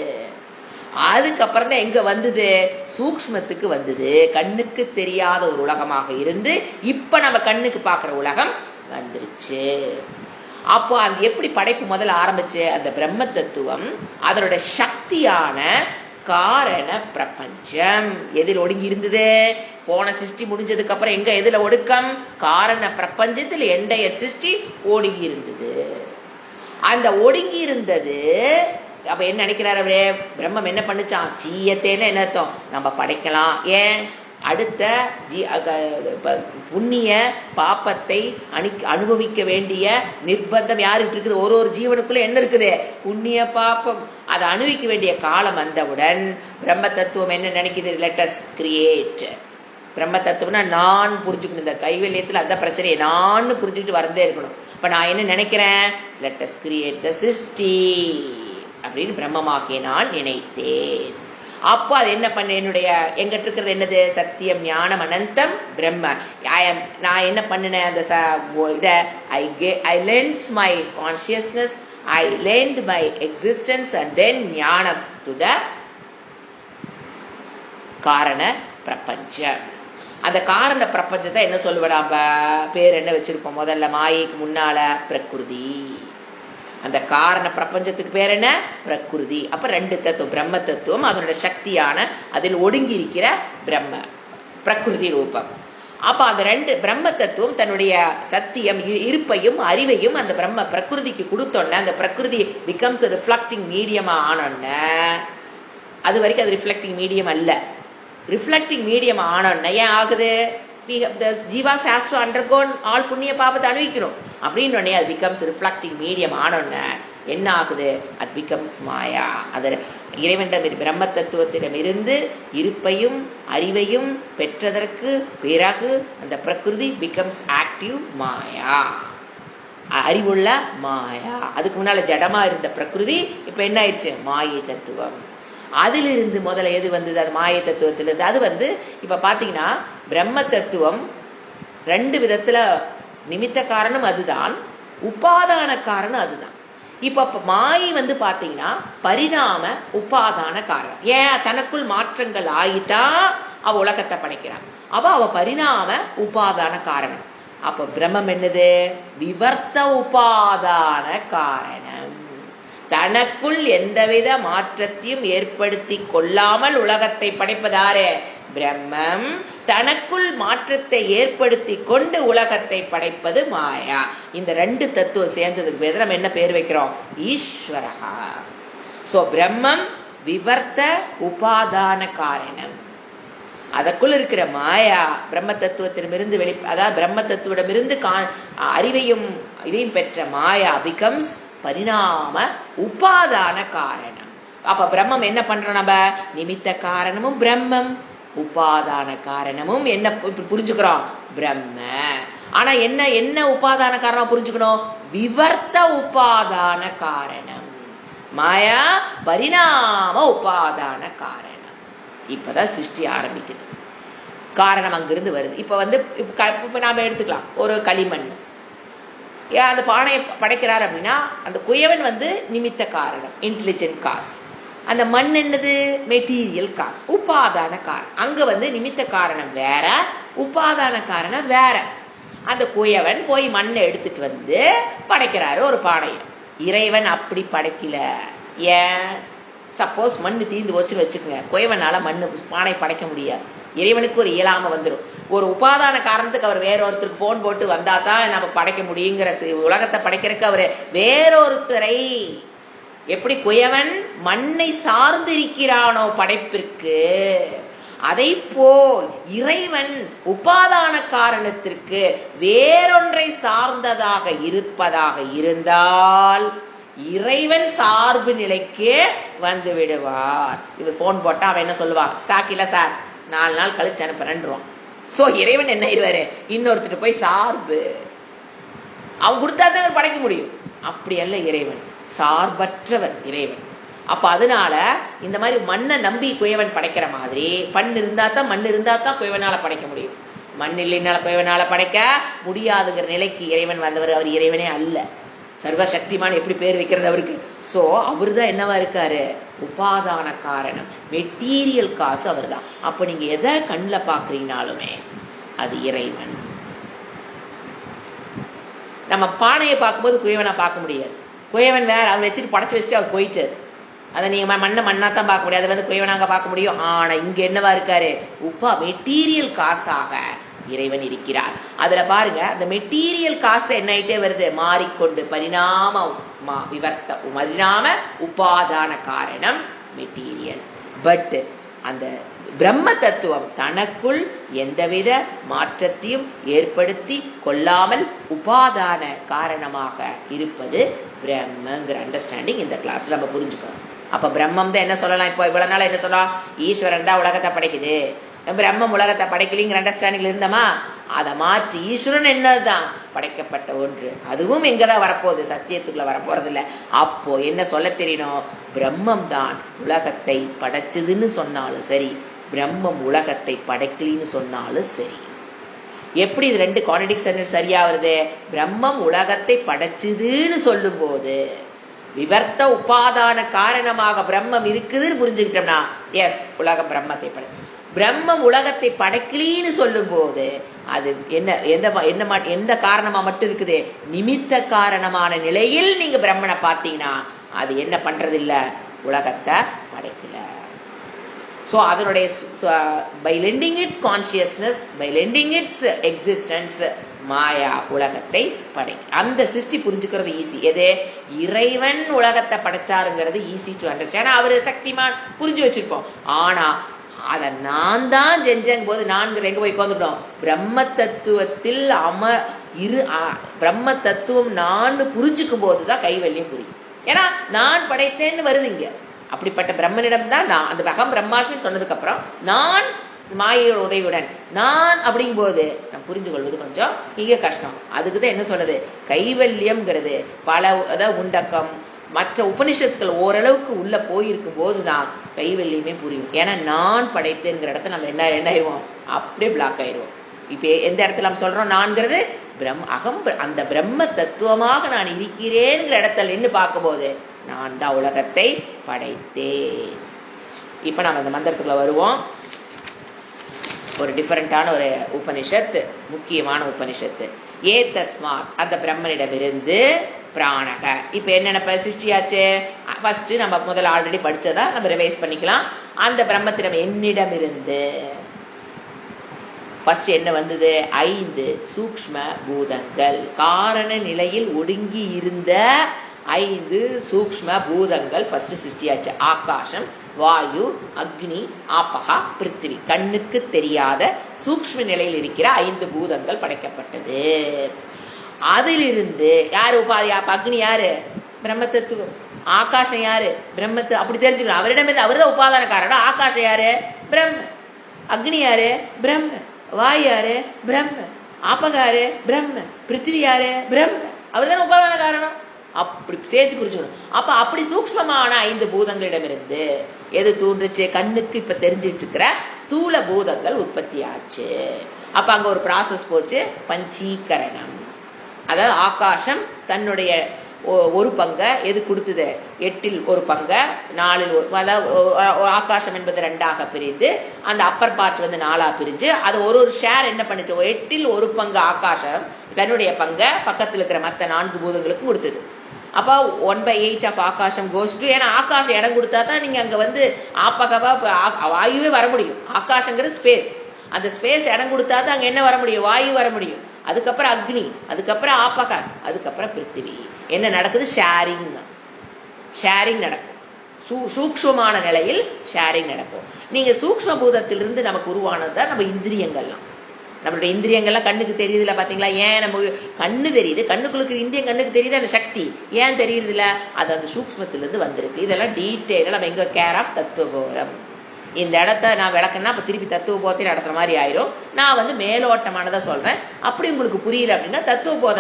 அதுக்கப்புறம் தான் எங்க வந்தது? சூக்ஷ்மத்துக்கு வந்தது. கண்ணுக்கு தெரியாத ஒரு உலகமாக இருந்து இப்ப நம்ம கண்ணுக்கு பார்க்கிற உலகம் வந்துருச்சு. அப்போ அது எப்படி படைப்பு முதல்ல ஆரம்பிச்சு? அந்த பிரம்ம தத்துவம் அதனோட சக்தியான காரண பிரபஞ்சம் எதில் ஒடுங்கி இருந்தது? போன சிருஷ்டி முடிஞ்சதுக்கு அப்புறம் எங்க எதுல ஒடுக்கம்? காரண பிரபஞ்சத்தில் எண்டைய சிருஷ்டி ஒடுங்கி இருந்தது. அந்த ஒடுங்கி இருந்தது அப்ப என்ன நினைக்கிறார் அவரே? பிரம்மம் என்ன பண்ணுச்சான்? சீயத்தேன்னு என்ன அர்த்தம்? நம்ம படைக்கலாம். ஏன்? அடுத்த புண்ணிய பாப்பத்தை அனுபவிக்க வேண்டிய நிர்பந்தம் யாருக்கு இருக்குது? ஒரு ஜீவனுக்குள்ள என்ன இருக்குது? புண்ணிய பாப்பம். அதை அனுபவிக்க வேண்டிய காலம் வந்தவுடன் பிரம்ம தத்துவம் என்ன நினைக்குது? Let us create. பிரம்ம தத்துவம்னா நான் புரிஞ்சுக்கணும். இந்த கைவல்யத்தில் அந்த பிரச்சனையை நான் புரிஞ்சுக்கிட்டு வரதே இருக்கணும். இப்ப நான் என்ன நினைக்கிறேன்? லெட் அஸ் கிரியேட் த சிருஷ்டி அப்படின்னு பிரம்மமாகிய நான் நினைத்தேன். அப்போ அது என்ன பண்ண? என்னுடைய எங்கிட்ட இருக்கிறது என்னது? சத்தியம், ஞானம், அனந்தம், பிரம்ம. நான் என்ன பண்ணினேன்? அந்த ஐ lens my consciousness, I Lent my existence and then ஞானம் டு த காரண பிரபஞ்சம். அந்த காரண பிரபஞ்சத்தை என்ன சொல்லுவேன்? பேர் என்ன வச்சிருப்போம்? முதல்ல மாயைக்கு முன்னால பிரகிருதி. அந்த காரண பிரபஞ்சத்துக்கு பேர் என்ன? பிரகிருதி. அப்ப 2 தத்துவம், பிரம்ம தத்துவம் அதனோட சக்தியான அதில் ஒடுங்கி இருக்கிற பிரம்ம பிரகிருதி ரூபம். அப்ப அந்த 2 பிரம்ம தத்துவம் தன்னுடைய சத்தியம் இருப்பையும் அறிவையும் அந்த பிரம்ம பிரகிருதிக்கு கொடுத்தோன்ன அந்த பிரகிருதி பிகம்ஸ் ரிஃப்ளெக்டிங் மீடியமா ஆனோன்ன அது வரைக்கும் அது ரிஃப்ளெக்டிங் மீடியம் அல்ல. ரிஃப்ளெக்டிங் மீடியம் ஆனோன்னா ஏன் ஆகுது? ஜீவாஸ் ஹேஸ் டு அண்டர்கோன் ஆல் புண்ணிய பாபத்தை அனுபவிக்கணும் அப்படின்னு உடனே அது பிகம்ஸ் ரிஃப்ளெக்டிங் மீடியம் ஆனோன்னு என்ன ஆகுது? அது பிகம்ஸ் மாயா. அது இறைவனிடம் பிரம்ம தத்துவத்திடமிருந்து இருப்பையும் அறிவையும் பெற்றதற்கு பிறகு அந்த பிரகிருதி பிகம்ஸ் ஆக்டிவ் மாயா, அறிவுள்ள மாயா. அதுக்கு முன்னால ஜடமா இருந்த பிரகிருதி இப்ப என்ன ஆயிடுச்சு? மாயை தத்துவம். அதிலிருந்து முதல்ல எது வந்தது? அது மாயை தத்துவத்திலிருந்து. அது இப்ப பாத்தீங்கன்னா பிரம்ம தத்துவம் 2 விதத்துல நிமித்த காரணம் அதுதான், உபாதான காரணம் அதுதான். இப்ப மாயை பாத்தீங்கன்னா பரிணாம உபாதான காரணம். ஏன்? தனக்குள் மாற்றங்கள் ஆயிட்டா அவ உலகத்தை படைக்கிறான். அவ பரிணாம உபாதான காரணம். அப்ப பிரம்மம் என்னது? விவர்த்த உபாதான காரணம். தனக்குள் எந்தவித மாற்றத்தையும் ஏற்படுத்தி கொள்ளாமல் உலகத்தை படைப்பதாரு? பிரம்மம். தனக்குள் மாற்றத்தை ஏற்படுத்தி கொண்டு உலகத்தை படைப்பது மாயா. இந்த 2 தத்துவம் சேர்ந்ததுக்கு பேர் நம்ம என்ன பேர் வைக்கிறோம்? ஈஸ்வரஹா. சோ பிரம்மம் விவர்த்த உபாதான காரணம். அதற்குள் இருக்கிற மாயா பிரம்ம தத்துவத்திடமிருந்து அதாவது பிரம்ம தத்துவமிருந்து அறிவையும் இதையும் பெற்ற மாயா பிகம்ஸ் பரிணாம உபாதான காரணம். அப்ப பிரம்மம் என்ன பண்ற? நம்ம நிமித்த காரணமும் பிரம்மம், உபாதான காரணமும் என்ன புரிஞ்சுக்கிறோம்? பிரம்ம. ஆனா என்ன என்ன உபாதான காரணம் புரிஞ்சுக்கணும்? விவர்த்த உபாதான காரணம். மாயா பரிணாம உபாதான காரணம். இப்பதான் சிருஷ்டி ஆரம்பிக்குது. காரணம் அங்கிருந்து வருது. இப்ப நாம எடுத்துக்கலாம் ஒரு களிமண். அந்த பானையை படைக்கிறார் அப்படின்னா அந்த குயவன் நிமித்த காரணம், இன்டெலிஜென்ட் காஸ். அந்த மண் என்னது? மெட்டீரியல் காஸ், உபாதான காரணம். அங்க நிமித்த காரணம் வேற, உபாதான காரணம் வேற. அந்த குயவன் போய் மண்ணை எடுத்துட்டு படைக்கிறாரு ஒரு பானையை. இறைவன் அப்படி படைக்கல. ஏன்? சப்போஸ் மண்ணு தீர்ந்து போச்சுன்னு வச்சுக்கோங்க, குயவனால பானை படைக்க முடியாது. இறைவனுக்கு ஒரு இயலாம வந்துடும். ஒரு உபாதான காரணத்துக்கு அவர் வேறொருத்தருக்கு போன் போட்டு வந்தா தான் நம்ம படைக்க முடியுங்கிற உலகத்தை படைக்கிறதுக்கு அவர் வேறொருத்தரை எப்படி குயவன் மண்ணை சார்ந்து இருக்கிறானோ படைப்பிற்கு, அதை போல் இறைவன் உபாதான காரணத்திற்கு வேறொன்றை சார்ந்ததாக இருப்பதாக இருந்தால் இறைவன் சார்பு நிலைக்கு வந்து விடுவார். இவர் போன் போட்டா அவன் என்ன சொல்லுவான்? ஸ்டாக் இல்ல சார், 4 நாள் கழிச்சு அனுப்புறேன்றான். சோ இறைவன் என்ன ஆயிடுவாரு? இன்னொருத்திட்டு போய் சார்பு அவன் கொடுத்தாதான் அவர் படைக்க முடியும். அப்படி அல்ல இறைவன், சார்பற்றவர் இறைவன். அப்ப அதனால இந்த மாதிரி மண்ணை நம்பி குயவன் படைக்கிற மாதிரி மண் இருந்தா தான் குயவனால படைக்க முடியும். மண் இல்லைனால குயவனால படைக்க முடியாதுங்கிற நிலைக்கு இறைவன் வந்தவர். அவர் இறைவனே அல்ல, சர்வசக்திமான். எப்படி பேர் வைக்கிறது அவருக்கு? சோ அவர் தான் என்னவா இருக்காரு? உபாதான காரணம், மெட்டீரியல் காசு அவர் தான். அப்ப நீங்க எதை கண்ணில் பாக்குறீங்கனாலுமே அது இறைவன். நம்ம பானையை பார்க்கும்போது குயவனை பார்க்க முடியாது. குயவன் வேற, அவர் வச்சுட்டு படைச்சு வச்சுட்டு அவர் போயிட்டாரு. அதை நீங்க மண்ணா தான் பார்க்க முடியாது, அதை குயவனாங்க பார்க்க முடியும். ஆனா இங்க என்னவா இருக்காரு? மெட்டீரியல் காசாக இறைவன் இருக்கிறார். அதுல பாருங்க, அந்த மெட்டீரியல் காசு என்ன ஆயிட்டே வருது? மாறிக்கொண்டு பரிணாம உபாதான காரணம் மெட்டீரியல். பட் அந்த பிரம்ம தத்துவம் தனக்குள் எந்தவித மாற்றத்தையும் ஏற்படுத்தி கொள்ளாமல் உபாதான காரணமாக இருப்பது பிரம்மங்கிற அண்டர்ஸ்டாண்டிங் இந்த கிளாஸ்ல நம்ம புரிஞ்சுக்கணும். அப்ப பிரம்மம் தான் என்ன சொல்லலாம்? இப்போ இவ்வளவு நாள் என்ன சொல்லலாம்? ஈஸ்வரன் தான் உலகத்தை படைக்குது, பிரம்மம் உலகத்தை படைக்கலிங்கிற அண்டர்ஸ்டாண்டிங்ல இருந்தோமா? அதை மாற்றி ஈஸ்வரன் என்னதான் படைக்கப்பட்ட ஒன்று, அதுவும் எங்கதான் வரப்போகுது? சத்தியத்துக்குள்ள வரப்போறது இல்லை. அப்போ என்ன சொல்ல தெரியணும்? பிரம்மம் தான் உலகத்தை படைச்சதுன்னு சொன்னாலும் சரி, பிரம்மம் உலகத்தை படைக்கலின்னு சொன்னாலும் சரி. எப்படி இது 2 கான்ட்ரடிக்ஷன் சரியா வருது? பிரம்மம் உலகத்தை படைச்சதுன்னு சொல்லும் போது விவர்த்த உபாதான காரணமாக பிரம்மம் இருக்குதுன்னு புரிஞ்சுக்கிட்டோம்னா எஸ், உலகம் பிரம்மத்தை படை. பிரம்மம் உலகத்தை படைக்கலின்னு சொல்லும் போது அது எந்த காரணமா மட்டும் இருக்குது? நிமித்த காரணமான நிலையில் நீங்க பிரம்மனை பார்த்தீங்கன்னா அது என்ன பண்றது இல்ல? உலகத்தை படைக்கல. ஸோ அதனுடைய by lending its consciousness, by lending its existence, மாயா உலகத்தை படைக்கும். அந்த சிருஷ்டி புரிஞ்சுக்கிறது ஈஸி. எது? இறைவன் உலகத்தை படைச்சாருங்கிறது ஈஸி டு அண்டர்ஸ்டாண்ட். அவரு சக்திமான் புரிஞ்சு வச்சிருப்போம். ஆனா அதை நான் தான் செஞ்சங்க போது நான்கிற எங்க போய் உட்காந்துட்டோம்? பிரம்ம தத்துவத்தில் பிரம்ம தத்துவம் நான் புரிஞ்சுக்கும் போதுதான் கைவல்யம் புரியும். ஏன்னா நான் படைத்தேன்னு வருது இங்க. அப்படிப்பட்ட பிரம்மனிடம் தான் நான், அந்த அகம் பிரம்மாஸ்மின்னு சொன்னதுக்கு அப்புறம் நான் மாயோட உதவியுடன் நான் அப்படிங்கும் போது நான் புரிஞ்சு கொள்வது கொஞ்சம் இங்க கஷ்டம். அதுக்குதான் என்ன சொல்றது, கைவல்யம்ங்கிறது பல அதாவது உண்டக்கம் மற்ற உபனிஷத்துக்கள் ஓரளவுக்கு உள்ள போயிருக்கும் போதுதான் கைவல்யமே புரியும். ஏன்னா நான் படைத்தேங்கிற இடத்துல நம்ம என்ன ஆயிடுவோம், அப்படியே பிளாக் ஆயிடுவோம். இப்ப எந்த இடத்துல நம்ம சொல்றோம் நான்கிறது அகம், அந்த பிரம்ம தத்துவமாக நான் இருக்கிறேங்கிற இடத்துல நின்று பார்க்கும்போது நான் தான் உலகத்தை படைத்தேன். இப்ப நம்ம இந்த மந்திரத்துக்குள்ள வருவோம். ஒரு டிஃபரெண்டான ஒரு உபனிஷத்து, முக்கியமான உபனிஷத்து. ஏ தஸ்மாத், அந்த பிரம்மனிடமிருந்து பிராணக. இப்ப என்னென்ன சிருஷ்டியாச்சு? ஃபர்ஸ்ட் நம்ம முதல்ல ஆல்ரெடி படிச்சதா நம்ம ரிவைஸ் பண்ணிக்கலாம். அந்த பிரம்மத்திடம் என்னிடமிருந்து ஃபர்ஸ்ட் என்ன வந்தது? 5 சூக்ஷ்ம பூதங்கள், காரண நிலையில் ஒடுங்கி இருந்த 5 சூக்ஷ்ம பூதங்கள் ஃபர்ஸ்ட் சிருஷ்டியாச்சு. ஆகாசம், வாயு, அக்னி, ஆபகா, பிருத்திவி. கண்ணுக்கு தெரியாத சூக்ஷ்ம நிலையில் இருக்கிற 5 பூதங்கள் படைக்கப்பட்டது. அதிலிருந்து யாரு உபாதி? அக்னி யாரு? பிரம்ம தத்துவம். ஆகாசம் யாரு? பிரம்மத்து. அப்படி தெரிஞ்சுக்கணும். அவரிடமிருந்து அவர்தான் உபாதான காரணம். ஆகாசம் யாரு? பிரம்ம. அக்னி யாரு? பிரம்ம. வாயு யாரு? பிரம்ம. ஆபகாரு? பிரம்ம. பிருத்திவி யாரு? பிரம்ம. அவர் தானே உபாதான காரணம். அப்படி சேர்த்து புரிஞ்சுக்கணும். அப்ப அப்படி சூக்ஷ்மமான 5 பூதங்களிடமிருந்து எது தோன்றுச்சு? கண்ணுக்கு இப்ப தெரிஞ்சிட்டு இருக்கிற ஸ்தூல பூதங்கள் உற்பத்தி ஆச்சு. அப்ப அங்க ஒரு ப்ராசஸ் போச்சு, பஞ்சீகரணம். அதாவது ஆகாசம் தன்னுடைய ஒரு பங்கை எது கொடுத்தது? 8ல் ஒரு பங்கை 4ல் அதாவது ஆகாசம் என்பது 2ஆக பிரிந்து அந்த அப்பர் பார்ட் வந்து 4ஆ பிரிஞ்சு அது ஒரு ஷேர் என்ன பண்ணுச்சு? 8ல் ஒரு பங்கு ஆகாசம் தன்னுடைய பங்கை பக்கத்தில் இருக்கிற மற்ற 4 பூதங்களுக்கு கொடுத்தது. அப்போ 1/8 ஆஃப் ஆகாசம் கோஸ் டு, ஏன்னா ஆகாசம் இடம் கொடுத்தா தான் நீங்க அங்க வந்து ஆப்பகவா வாயுவே வர முடியும். ஆகாசங்கிறது ஸ்பேஸ். அந்த ஸ்பேஸ் இடம் கொடுத்தா தான் அங்க என்ன வர முடியும்? வாயு வர முடியும். அதுக்கப்புறம் அக்னி, அதுக்கப்புறம் ஆபகா, அதுக்கப்புறம் பிருத்திவி. என்ன நடக்குது? ஷேரிங் நடக்கும். சூக்ஷ்மமான நிலையில் ஷேரிங் நடக்கும். நீங்க சூக்ஷ்ம பூதத்திலிருந்து நமக்கு உருவானதுதான் நம்ம இந்திரியங்கள்லாம். நம்மளுடைய இந்திரியங்கள்லாம் கண்ணுக்கு தெரியுதுல, பாத்தீங்களா? ஏன் நமக்கு கண்ணு தெரியுது? கண்ணுக்குள்ள இந்திரியம் கண்ணுக்கு தெரியுது, அந்த சக்தி ஏன் தெரியுது இல்ல? அது அந்த சூக்ஷ்மத்திலிருந்து வந்திருக்கு. இதெல்லாம் டீட்டெயிலா நம்ம எங்க கேர் ஆஃப் தத்துவபோதம். இந்த இடத்த நான் விளக்குன்னா அப்ப திருப்பி தத்துவபோதத்தை நடத்துற மாதிரி ஆயிரும். நான் வந்து மேலோட்டமானதா சொல்றேன். அப்படி உங்களுக்கு புரியல அப்படின்னா தத்துவபோத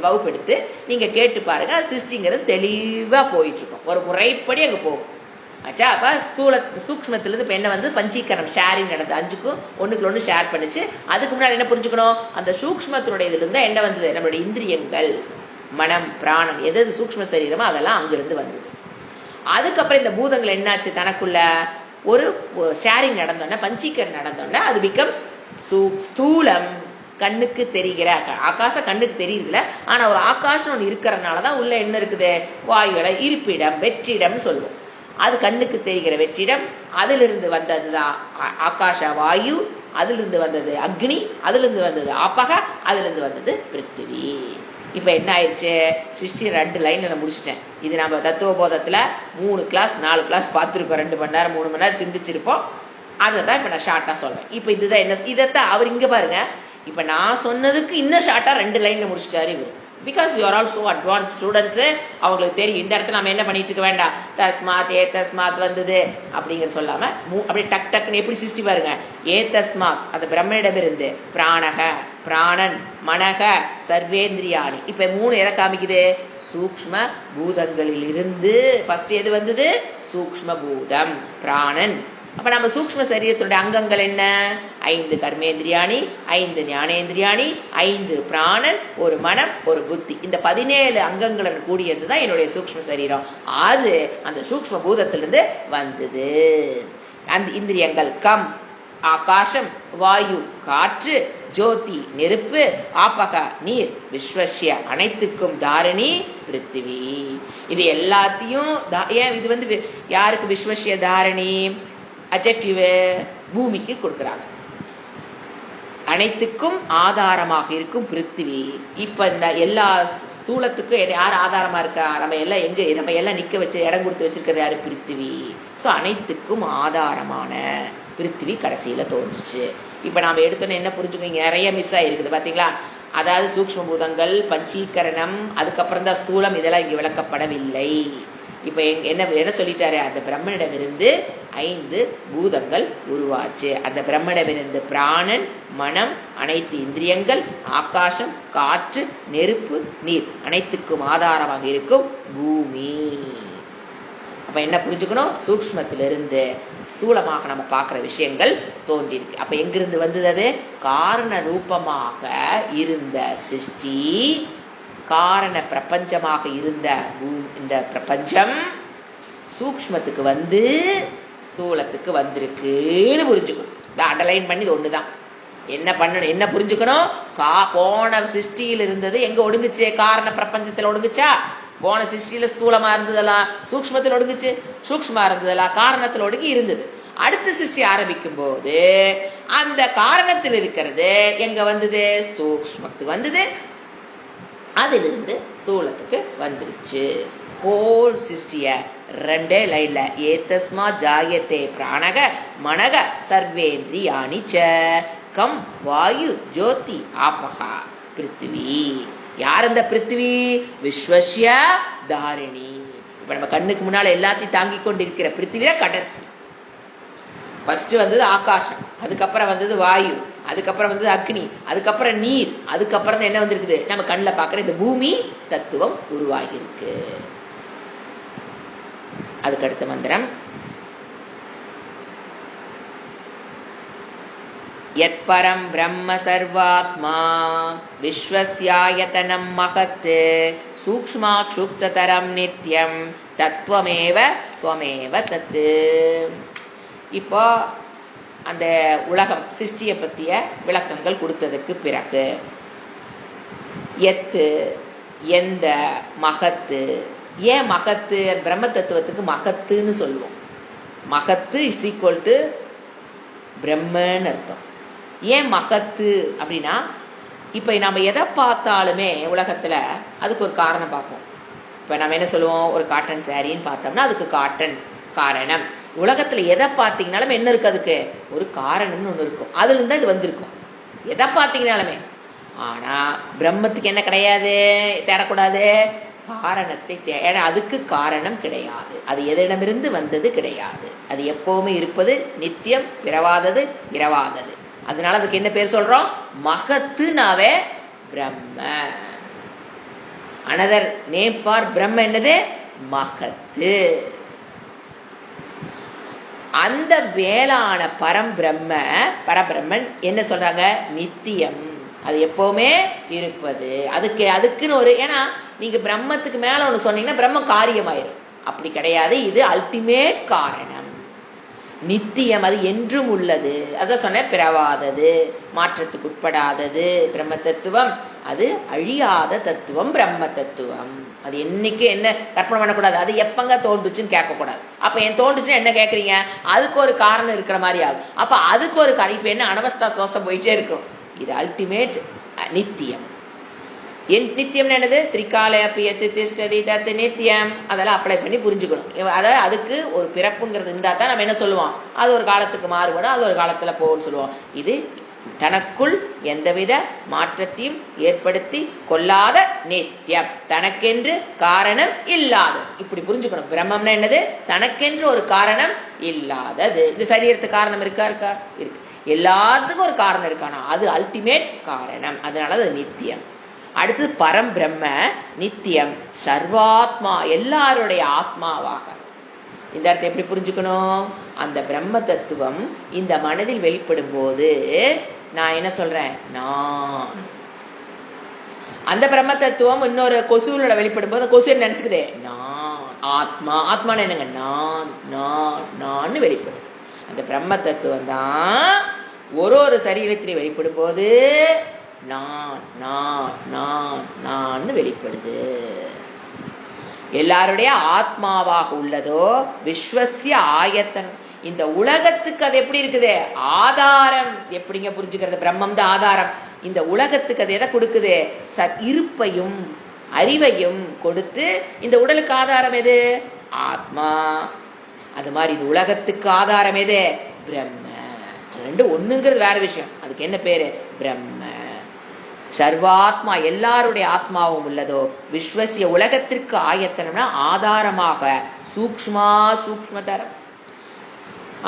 வகுப்பு எடுத்து நீங்க கேட்டு பாருங்க. சிருஷ்டிங்கிறது தெளிவா போயிட்டு இருக்கும். ஒரு முறைப்படி அங்க போகும். ஆச்சா? அப்ப சூக்ஷ்மத்திலிருந்து இப்ப என்ன வந்து பஞ்சீகரணம், ஷேரிங் நடந்து 5க்கும் 1க்கு 1 ஷேர் பண்ணிச்சு. அதுக்கு முன்னாடி என்ன புரிஞ்சுக்கணும்? அந்த சூக்ஷ்மத்தினுடைய இதுல இருந்தா என்ன வந்தது? நம்மளுடைய இந்திரியங்கள், மனம், பிராணம், எது சூக்ஷ்ம சரீரமோ அதெல்லாம் அங்கிருந்து வந்தது. அதுக்கப்புறம் இந்த பூதங்கள் என்னாச்சு? தனக்குள்ள ஒரு ஷேரிங் நடந்தோன்னா, பஞ்சீகரணம் நடந்தோன்னா அது பிகம்ஸ் ஸ்தூலம். கண்ணுக்கு தெரிகிற ஆகாசம் கண்ணுக்கு தெரியுதுல, ஆனா ஒரு ஆகாசம் ஒன்று இருக்கிறதுனாலதான் உள்ள என்ன இருக்குது? வாயுல இருப்பிடம், வெற்றிடம் சொல்லுவோம். அது கண்ணுக்கு தெரிகிற வெற்றிடம். அதிலிருந்து வந்ததுதான் ஆகாச வாயு, அதிலிருந்து வந்தது அக்னி, அதிலிருந்து வந்தது ஆபக, அதிலிருந்து வந்தது பிருத்திவி. இப்ப என்ன ஆயிடுச்சு? சிருஷ்டி 2 லைன்ல நான் முடிச்சிட்டேன். இது நம்ம தத்துவபோதத்துல 3 கிளாஸ் 4 கிளாஸ் பார்த்துருக்கோம். 2 மணி நேரம் 3 மணி நேரம் சிந்திச்சிருப்போம். அதை தான் இப்ப நான் ஷார்ட்டா சொல்றேன். இப்ப இதுதான் என்ன, இதைத்தான் அவர் இங்க பாருங்க. இப்ப நான் சொன்னதுக்கு இன்னும் ஷார்ட்டா 2 லைன்ல முடிச்சிட்டாரு இவர். Because you are also advance students. அவங்களுக்கு தெரியும் இந்த இடத்துல நம்ம என்ன பண்ணிட்டு இருக்க வேண்டாம். தஸ்மாத் ஏ தஸ்மாத் வந்தது அப்படிங்கிற சொல்லாம அப்படியே டக் டக்குன்னு எப்படி சிருஷ்டி பாருங்க. ஏ தஸ்மாத் அந்த பிரம்மனிடமிருந்து பிராணக, பிராணன், மனக, சர்வேந்திரியாணி. இப்ப 3 எதை காமிக்குது? சூக்ஷ்ம பூதங்களில் இருந்து ஃபர்ஸ்ட் எது வந்தது? சூக்ஷ்ம பூதம் பிராணன். அப்ப நம்ம சூக்ஷ்ம சரீரத்துடைய அங்கங்கள் என்ன? 5 கர்மேந்திரியாணி, 5 ஞானேந்திரியாணி, 5 பிராணன், ஒரு மனம், ஒரு புத்தி. இந்த 17 அங்கங்களுடன் கூடியதுதான் என்னுடைய சூக்ஷ்ம சரீரம். அது அந்த சூக்ஷ்ம பூதத்திலிருந்து வந்தது. அந்த இந்திரியங்கள் கம் ஆகாசம், வாயு காற்று, ஜோதி நெருப்பு, ஆபக நீர், விஸ்வஸ்ய அனைத்துக்கும் தாரணி பிருத்திவி. இது எல்லாத்தையும் ஏன் இது வந்து யாருக்கு விஸ்வஸ்ய தாரணி? அட்ஜெக்டிவ் பூமிக்கு கொடுக்குறாங்க. அனைத்துக்கும் ஆதாரமாக இருக்கும் பிருத்திவி. இப்ப இந்த எல்லா ஸ்தூலத்துக்கும் யார் ஆதாரமா இருக்கா? நம்ம எல்லாம் நிக்க வச்சு இடம் கொடுத்து வச்சிருக்கிறது யாரு? பிருத்திவி. ஸோ அனைத்துக்கும் ஆதாரமான பிருத்திவி கடைசியில தோன்றுச்சு. இப்ப நாம எடுத்தோன்னு என்ன புரிஞ்சுக்கோங்க, நிறைய மிஸ் ஆயிருக்குது பாத்தீங்களா? அதாவது சூக்ஷ்ம பூதங்கள், பஞ்சீகரணம், அதுக்கப்புறம் தான் ஸ்தூலம், இதெல்லாம் இங்க விளக்கப்படவில்லை. இப்ப என்ன சொல்லிட்டாரு? அந்த பிரம்மனிடமிருந்து 5 பூதங்கள் உருவாச்சு. அந்த பிரம்மனிடமிருந்து பிராணன், மனம், அனைத்து இந்திரியங்கள், ஆகாசம், காற்று, நெருப்பு, நீர், அனைத்துக்கும் ஆதாரமாக இருக்கும் பூமி. அப்ப என்ன புரிஞ்சுக்கணும்? சூக்ஷ்மத்திலிருந்து ஸ்தூலமாக நம்ம பார்க்கிற விஷயங்கள் தோன்றிருக்கு. அப்ப எங்கிருந்து வந்தது? அது காரண ரூபமாக இருந்த சிருஷ்டி, காரண பிரபஞ்சமாக இருந்த இந்த பிரபஞ்சம் சூக்ஷ்மத்துக்கு வந்து ஸ்தூலத்துக்கு வந்திருக்குன்னு புரிஞ்சுக்கணும். அண்டர்லைன் பண்ணி ஒண்ணுதான். என்ன பண்ணணும், என்ன புரிஞ்சுக்கணும்? போன சிருஷ்டியில் இருந்தது எங்க ஒடுங்குச்சு? காரண பிரபஞ்சத்துல ஒடுங்குச்சா? போன சிருஷ்டியில ஸ்தூலமா இருந்ததெல்லாம் சூக்ஷ்மத்தில் ஒடுங்குச்சு, சூக்ஷ்மா இருந்ததெல்லாம் காரணத்தில் ஒடுங்கி இருந்தது. அடுத்த சிருஷ்டி ஆரம்பிக்கும் போது அந்த காரணத்தில் இருக்கிறது எங்க வந்தது? சூக்ஷ்மத்துக்கு வந்தது, அதிலிருந்து ஸ்தூலத்துக்கு வந்துருச்சு. ஹோல் சிருஷ்டிய 2 லைன்ல ஏதஸ்மா ஜாயத்தே பிராணக மனக சர்வேந்திரியாணி ச கம் வாயு ஜோதி ஆபகா பிருத்திவி. யார் அந்த பிருத்திவி? விஸ்வஸ்ய தாரிணி. இப்ப நம்ம கண்ணுக்கு முன்னால எல்லாத்தையும் தாங்கி கொண்டிருக்கிற பிருத்திவி தான் கடைசி. ஃபர்ஸ்ட் வந்தது ஆகாசம், அதுக்கப்புறம் வந்தது வாயு, அதுக்கப்புறம் வந்தது அக்னி, அதுக்கப்புறம் நீர், அதுக்கப்புறம் தான் என்ன வந்திருக்குது? நம்ம கண்ணில் பார்க்குற இந்த பூமி தத்துவம் உருவாகி இருக்கு. அதுக்கு அடுத்த மந்திரம் யத் பரம் பிரம்ம சர்வாத்மா விஸ்வஸ்யாயதனம் மகத் சூக்ஷ்மாக்ஷுப்தரம் நித்யம் தத்துவமேவ த்வமேவ தத். இப்போ அந்த உலகம் சிருஷ்டியை பற்றிய விளக்கங்கள் கொடுத்ததுக்கு பிறகு எத்து, எந்த, மகத்து. ஏன் மகத்து? பிரம்ம தத்துவத்துக்கு மகத்துன்னு சொல்லுவோம். மகத்து இஸ் ஈக்குவல் டு பிரம்மன்னு அர்த்தம். ஏன் மகத்து அப்படின்னா, இப்போ நம்ம எதை பார்த்தாலுமே உலகத்தில் அதுக்கு ஒரு காரணம் பார்ப்போம். இப்போ நம்ம என்ன சொல்லுவோம்? ஒரு காட்டன் சாரின்னு பார்த்தோம்னா அதுக்கு காட்டன் காரணம். உலகத்துல எதை பார்த்தீங்கனாலும் என்ன இருக்கு? அதுக்கு ஒரு காரணம்னு ஒண்ணு இருக்கும். அதுல இருந்தா இது வந்திருக்கும் எதை பார்த்தீங்கனாலுமே. ஆனா பிரம்மத்துக்கு என்ன கிடையாது? தேடக்கூடாது, காரணத்தை தேட. அதுக்கு காரணம் கிடையாது. அது எதிடமிருந்து வந்தது கிடையாது. அது எப்பவுமே இருப்பது, நித்தியம், பிறவாதது, இரவாதது. அதனால அதுக்கு என்ன பேர் சொல்றோம்? மகத்துனாவே பிரம்ம. அனதர் நேம் ஃபார் பிரம்ம என்னது? மகத்து. அந்த வேளான பரபிரம்மன் என்ன சொல்றாங்க? நித்தியம். அது எப்பவுமே இருப்பது. அதுக்குன்னு ஒரு, ஏன்னா நீங்க பிரம்மத்துக்கு மேல ஒண்ணு சொன்னீங்கன்னா பிரம்ம காரியமாயிரும். அப்படி கிடையாது. இது அல்டிமேட் காரணம், நித்தியம். அது என்றும் உள்ளது. அதான் சொன்ன, பிறவாதது, மாற்றத்துக்கு உட்படாதது பிரம்ம தத்துவம். அது அழியாத தத்துவம் பிரம்ம தத்துவம். அது என்னைக்கு என்ன கற்பனை பண்ணக்கூடாது. அது எப்பங்க தோன்றுச்சுன்னு கேட்கக்கூடாது. அப்ப என் தோன்றுச்சுன்னு என்ன கேட்கறீங்க? அதுக்கு ஒரு காரணம் இருக்கிற மாதிரி ஆகும். அப்ப அதுக்கு ஒரு இப்ப என்ன அனவஸ்தா சோசம் போயிட்டே இருக்கும். இது அல்டிமேட் நித்தியம். என் நித்தியம் என்னது? திரிகால திஷ்டதி நித்தியம். அதெல்லாம் அப்ளை பண்ணி புரிஞ்சுக்கணும். அதாவது அதுக்கு ஒரு பிறப்புங்கிறது இருந்தா தான் நம்ம என்ன சொல்லுவோம்? அது ஒரு காலத்துக்கு மாறுபடும், அது ஒரு காலத்துல போகும்னு சொல்லுவோம். இது தனக்குள் எந்தவித மாற்றத்தையும் ஏற்படுத்தி கொள்ளாத நித்தியம், தனக்கென்று காரணம் இல்லாத. இப்படி புரிஞ்சுக்கணும். பிரம்மம்னா என்னது? தனக்கென்று ஒரு காரணம் இல்லாதது. இது சரீரத்துக்கு காரணம் இருக்கா? இருக்கு. எல்லாத்துக்கும் ஒரு காரணம் இருக்கானா? அது அல்டிமேட் காரணம். அதனால அது நித்தியம். அடுத்தது பரம் பிரம்ம நித்தியம், சர்வாத்மா, எல்லாருடைய ஆத்மாவாக. இந்த அர்த்தம் எப்படி புரிஞ்சுக்கணும்? அந்த பிரம்ம தத்துவம் இந்த மனதில் வெளிப்படும் போது நான் என்ன சொல்றேன்? நான். அந்த பிரம்ம தத்துவம் இன்னொரு கொசுவோட வெளிப்படும் போது கொசு நினைச்சுக்குதே நான் ஆத்மா. ஆத்மான என்னங்க? நான் நான் நான் வெளிப்படும். அந்த பிரம்ம தத்துவம் தான் ஒரு சரீரத்திலே வெளிப்படும் போது நான் நான் நான் நான் வெளிப்படுது. எல்லாருடைய ஆத்மாவாக உள்ளதோ விஸ்வசிய ஆயத்தனம். இந்த உலகத்துக்கு அது எப்படி இருக்குது? ஆதாரம். எப்படிங்க புரிஞ்சுக்கிறது? பிரம்மம் தான் ஆதாரம். இந்த உலகத்துக்கு அது எதை கொடுக்குது? இருப்பையும் அறிவையும் கொடுத்து இந்த உடலுக்கு ஆதாரம் எது? ஆத்மா. அது மாதிரி இது உலகத்துக்கு ஆதாரம் எது? பிரம்ம. அது ரெண்டு ஒண்ணுங்கிறது வேற விஷயம். அதுக்கு என்ன பேரு? பிரம்ம. சர்வாத்மா எல்லாருடைய ஆத்மாவும் உள்ளதோ விஸ்வசிய உலகத்திற்கு ஆயத்தனம்னா ஆதாரமாக சூக்ஷ்மதரம்.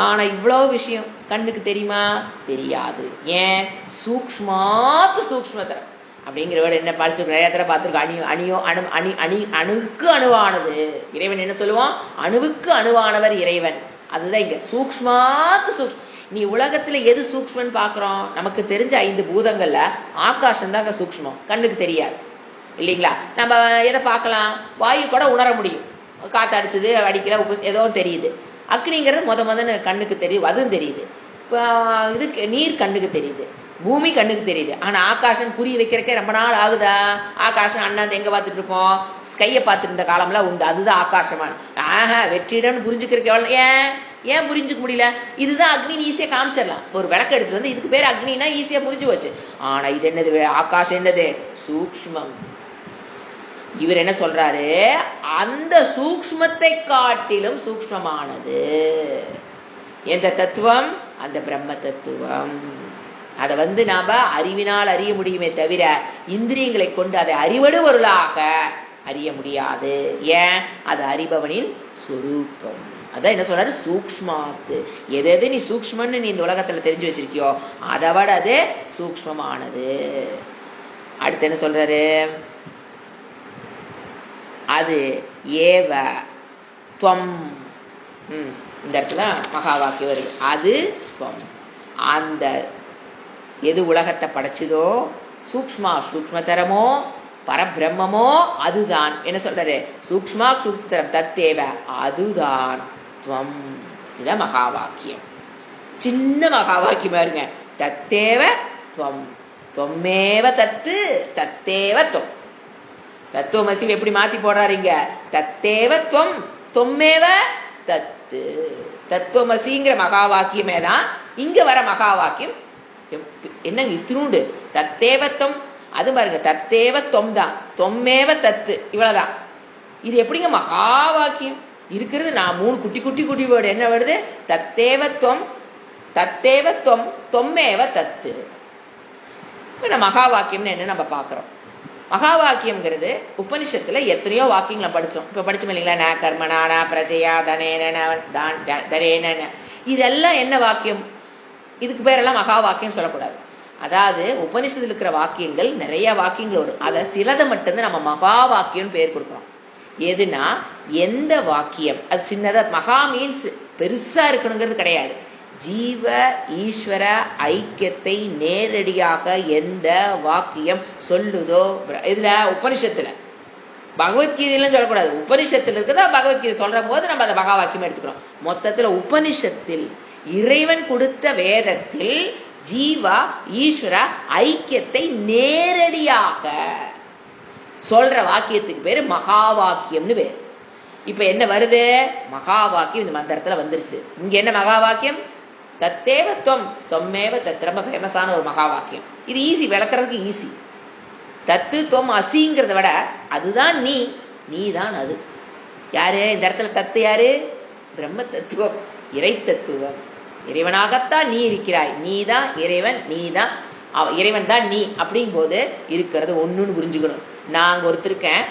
ஆனா இவ்வளவு விஷயம் கண்ணுக்கு தெரியுமா? தெரியாது. ஏன்? சூக்ஷ்மதரம் அப்படிங்கிற வேர்டு என்ன படிச்சு நிறைய தடவை பார்த்துருக்கோம். அணுவுக்கு அணுவானது இறைவன். என்ன சொல்லுவான்? அணுவுக்கு அணுவானவர் இறைவன். அதுதான் இங்க சூக்ஷ்ம. நீ உலகத்துல எது சூக்ஷ்மன்னு பாக்குறோம்? நமக்கு தெரிஞ்ச 5 பூதங்கள்ல ஆகாசம் தான் சூக்ஷ்மம், கண்ணுக்கு தெரியாது இல்லைங்களா? நம்ம எதை பார்க்கலாம்? வாயு கூட உணர முடியும். காத்து அடிச்சது, அடிக்கல, ஏதோ தெரியுது. அக்னிங்கிறது முதன்னு கண்ணுக்கு தெரியும், அதுவும் தெரியுது. இதுக்கு நீர் கண்ணுக்கு தெரியுது, பூமி கண்ணுக்கு தெரியுது. ஆனா ஆகாசம் புரிய வைக்கிறக்கே ரொம்ப நாள் ஆகுதா? ஆகாசம் அண்ணாந்து எங்க பார்த்துட்டு இருப்போம்? கையை பார்த்துட்டு இருந்த காலம்லாம் உண்டு. அதுதான் ஆகாசமான. வெற்றிடம்னு புரிஞ்சுக்கிறதுக்கு எவ்வளவு? ஏன் புரிஞ்சுக்க முடியல? இதுதான் அக்னி ஈஸியா காமிச்சிடலாம். ஒரு விளக்கு எடுத்துட்டு வந்து இதுக்கு பேர் அக்னினா ஈஸியா புரிஞ்சு போச்சு. ஆனா இது என்னது? ஆகாசம் என்னது? சூக்ஷ்மம். இவர் என்ன சொல்றாரு? அந்த சூக்ஷ்மத்தை காட்டிலும் சூக்ஷ்மமானது எந்த தத்துவம்? அந்த பிரம்ம தத்துவம். அதை நாம அறிவினால் அறிய முடியுமே தவிர இந்திரியங்களை கொண்டு அதை அறிவடு பொருளாக அறிய முடியாது. ஏன்? அது அறிபவனின் சொரூபம். அதான் என்ன சொல்றாரு? சூக்ஷ்மாத்து. எது நீ சூக்ஷ்மன்னு நீ இந்த உலகத்துல தெரிஞ்சு வச்சிருக்கியோ அதை விட அது சூக்ஷ்மமானது. அடுத்து என்ன சொல்றாரு? அது ஏவ துவம். இந்த இடத்துல மகா வாக்கியம் வருது. அது துவம். அந்த எது உலகத்தை படைச்சதோ சூக்ஷ்மதரமோ பரபிரம்மமோ அதுதான். என்ன சொல்றாரு? சூக்ஷ்மதரம் தத்தேவ அதுதான் துவம். இதான் மகா வாக்கியம். சின்ன மகா வாக்கியம் பாருங்க. தத்தேவ துவம், தொம்மேவ தத்து, தத்தேவ துவம். தத்துவமசி எப்படி மாத்தி போடுறாருங்க? தத்தேவ துவம், தொம்மேவ தத்து. தத்துவமசிங்கிற மகா வாக்கியமே தான் இங்க வர மகா வாக்கியம். என்னங்க இத்தினூண்டு? தத்தேவத்துவம். அது பாருங்க, தத்தேவ தொம் தான், தொம்மேவ தத்து, இவ்வளவுதான். இது எப்படிங்க மகா வாக்கியம் இருக்கிறது? நான் 3 குட்டி வேர்டு என்ன வருது? தத்தேவத்துவம், தத்தேவத்துவம், தொம்மேவ தத்து. மகா வாக்கியம்னு என்ன நம்ம பார்க்கிறோம்? மகா வாக்கியம்ங்கிறது உபனிஷத்துல எத்தனையோ வாக்கியங்களை படிச்சோம். இப்ப படிச்சோம் இல்லைங்களா? ந கர்மணா பிரஜையா தனேன. இதெல்லாம் என்ன வாக்கியம்? இதுக்கு பேரெல்லாம் மகா வாக்கியம் சொல்லக்கூடாது. அதாவது உபனிஷத்துல இருக்கிற வாக்கியங்கள் நிறைய வாக்கியங்கள் வரும். அதை சிலதை மட்டும்தான் நம்ம மகா வாக்கியம் பேர் கொடுக்குறோம். எதுனா எந்த வாக்கியம் அது சின்னதா, மகா மீன்ஸ் பெருசா இருக்கணுங்கிறது கிடையாது. ஜீவ ஈஸ்வர ஐக்கியத்தை நேரடியாக எந்த வாக்கியம் சொல்லுதோ, இதுல உபனிஷத்துல, பகவத்கீதையிலும் சொல்லக்கூடாது. உபனிஷத்துல இருக்குதா பகவத்கீதை சொல்ற போது நம்ம அதை மகா வாக்கியம் எடுத்துக்கிறோம். மொத்தத்துல உபனிஷத்தில் இறைவன் கொடுத்த வேதத்தில் ஜீவா ஈஸ்வர ஐக்கியத்தை நேரடியாக சொல்ற வாக்கியத்துக்கு பேரு மகா வாக்கியம்னு பேரு. இப்ப என்ன வருது? மகா வாக்கியம் இந்த மந்திரத்துல வந்துருச்சு. இங்க என்ன மகா வாக்கியம்? தத்தேவ தொம், தொம்மேவ தத். ரொம்ப ஃபேமஸான ஒரு மகா வாக்கியம். இது ஈஸி, விளக்குறதுக்கு ஈஸி. தத்து தொம் அசிங்கிறத விட அதுதான் நீ, நீ தான் அது. யாரு இந்த இடத்துல? தத்து யாரு? பிரம்ம தத்துவம், இறை தத்துவம். இறைவனாகத்தான் நீ இருக்கிறாய். நீ தான் இறைவன், நீ தான் இறைவன் தான் நீ. அப்படிங்கும் போது இருக்கிறது ஒண்ணுன்னு புரிஞ்சுக்கணும். நான் அங்க ஒருத்தருக்கேன்,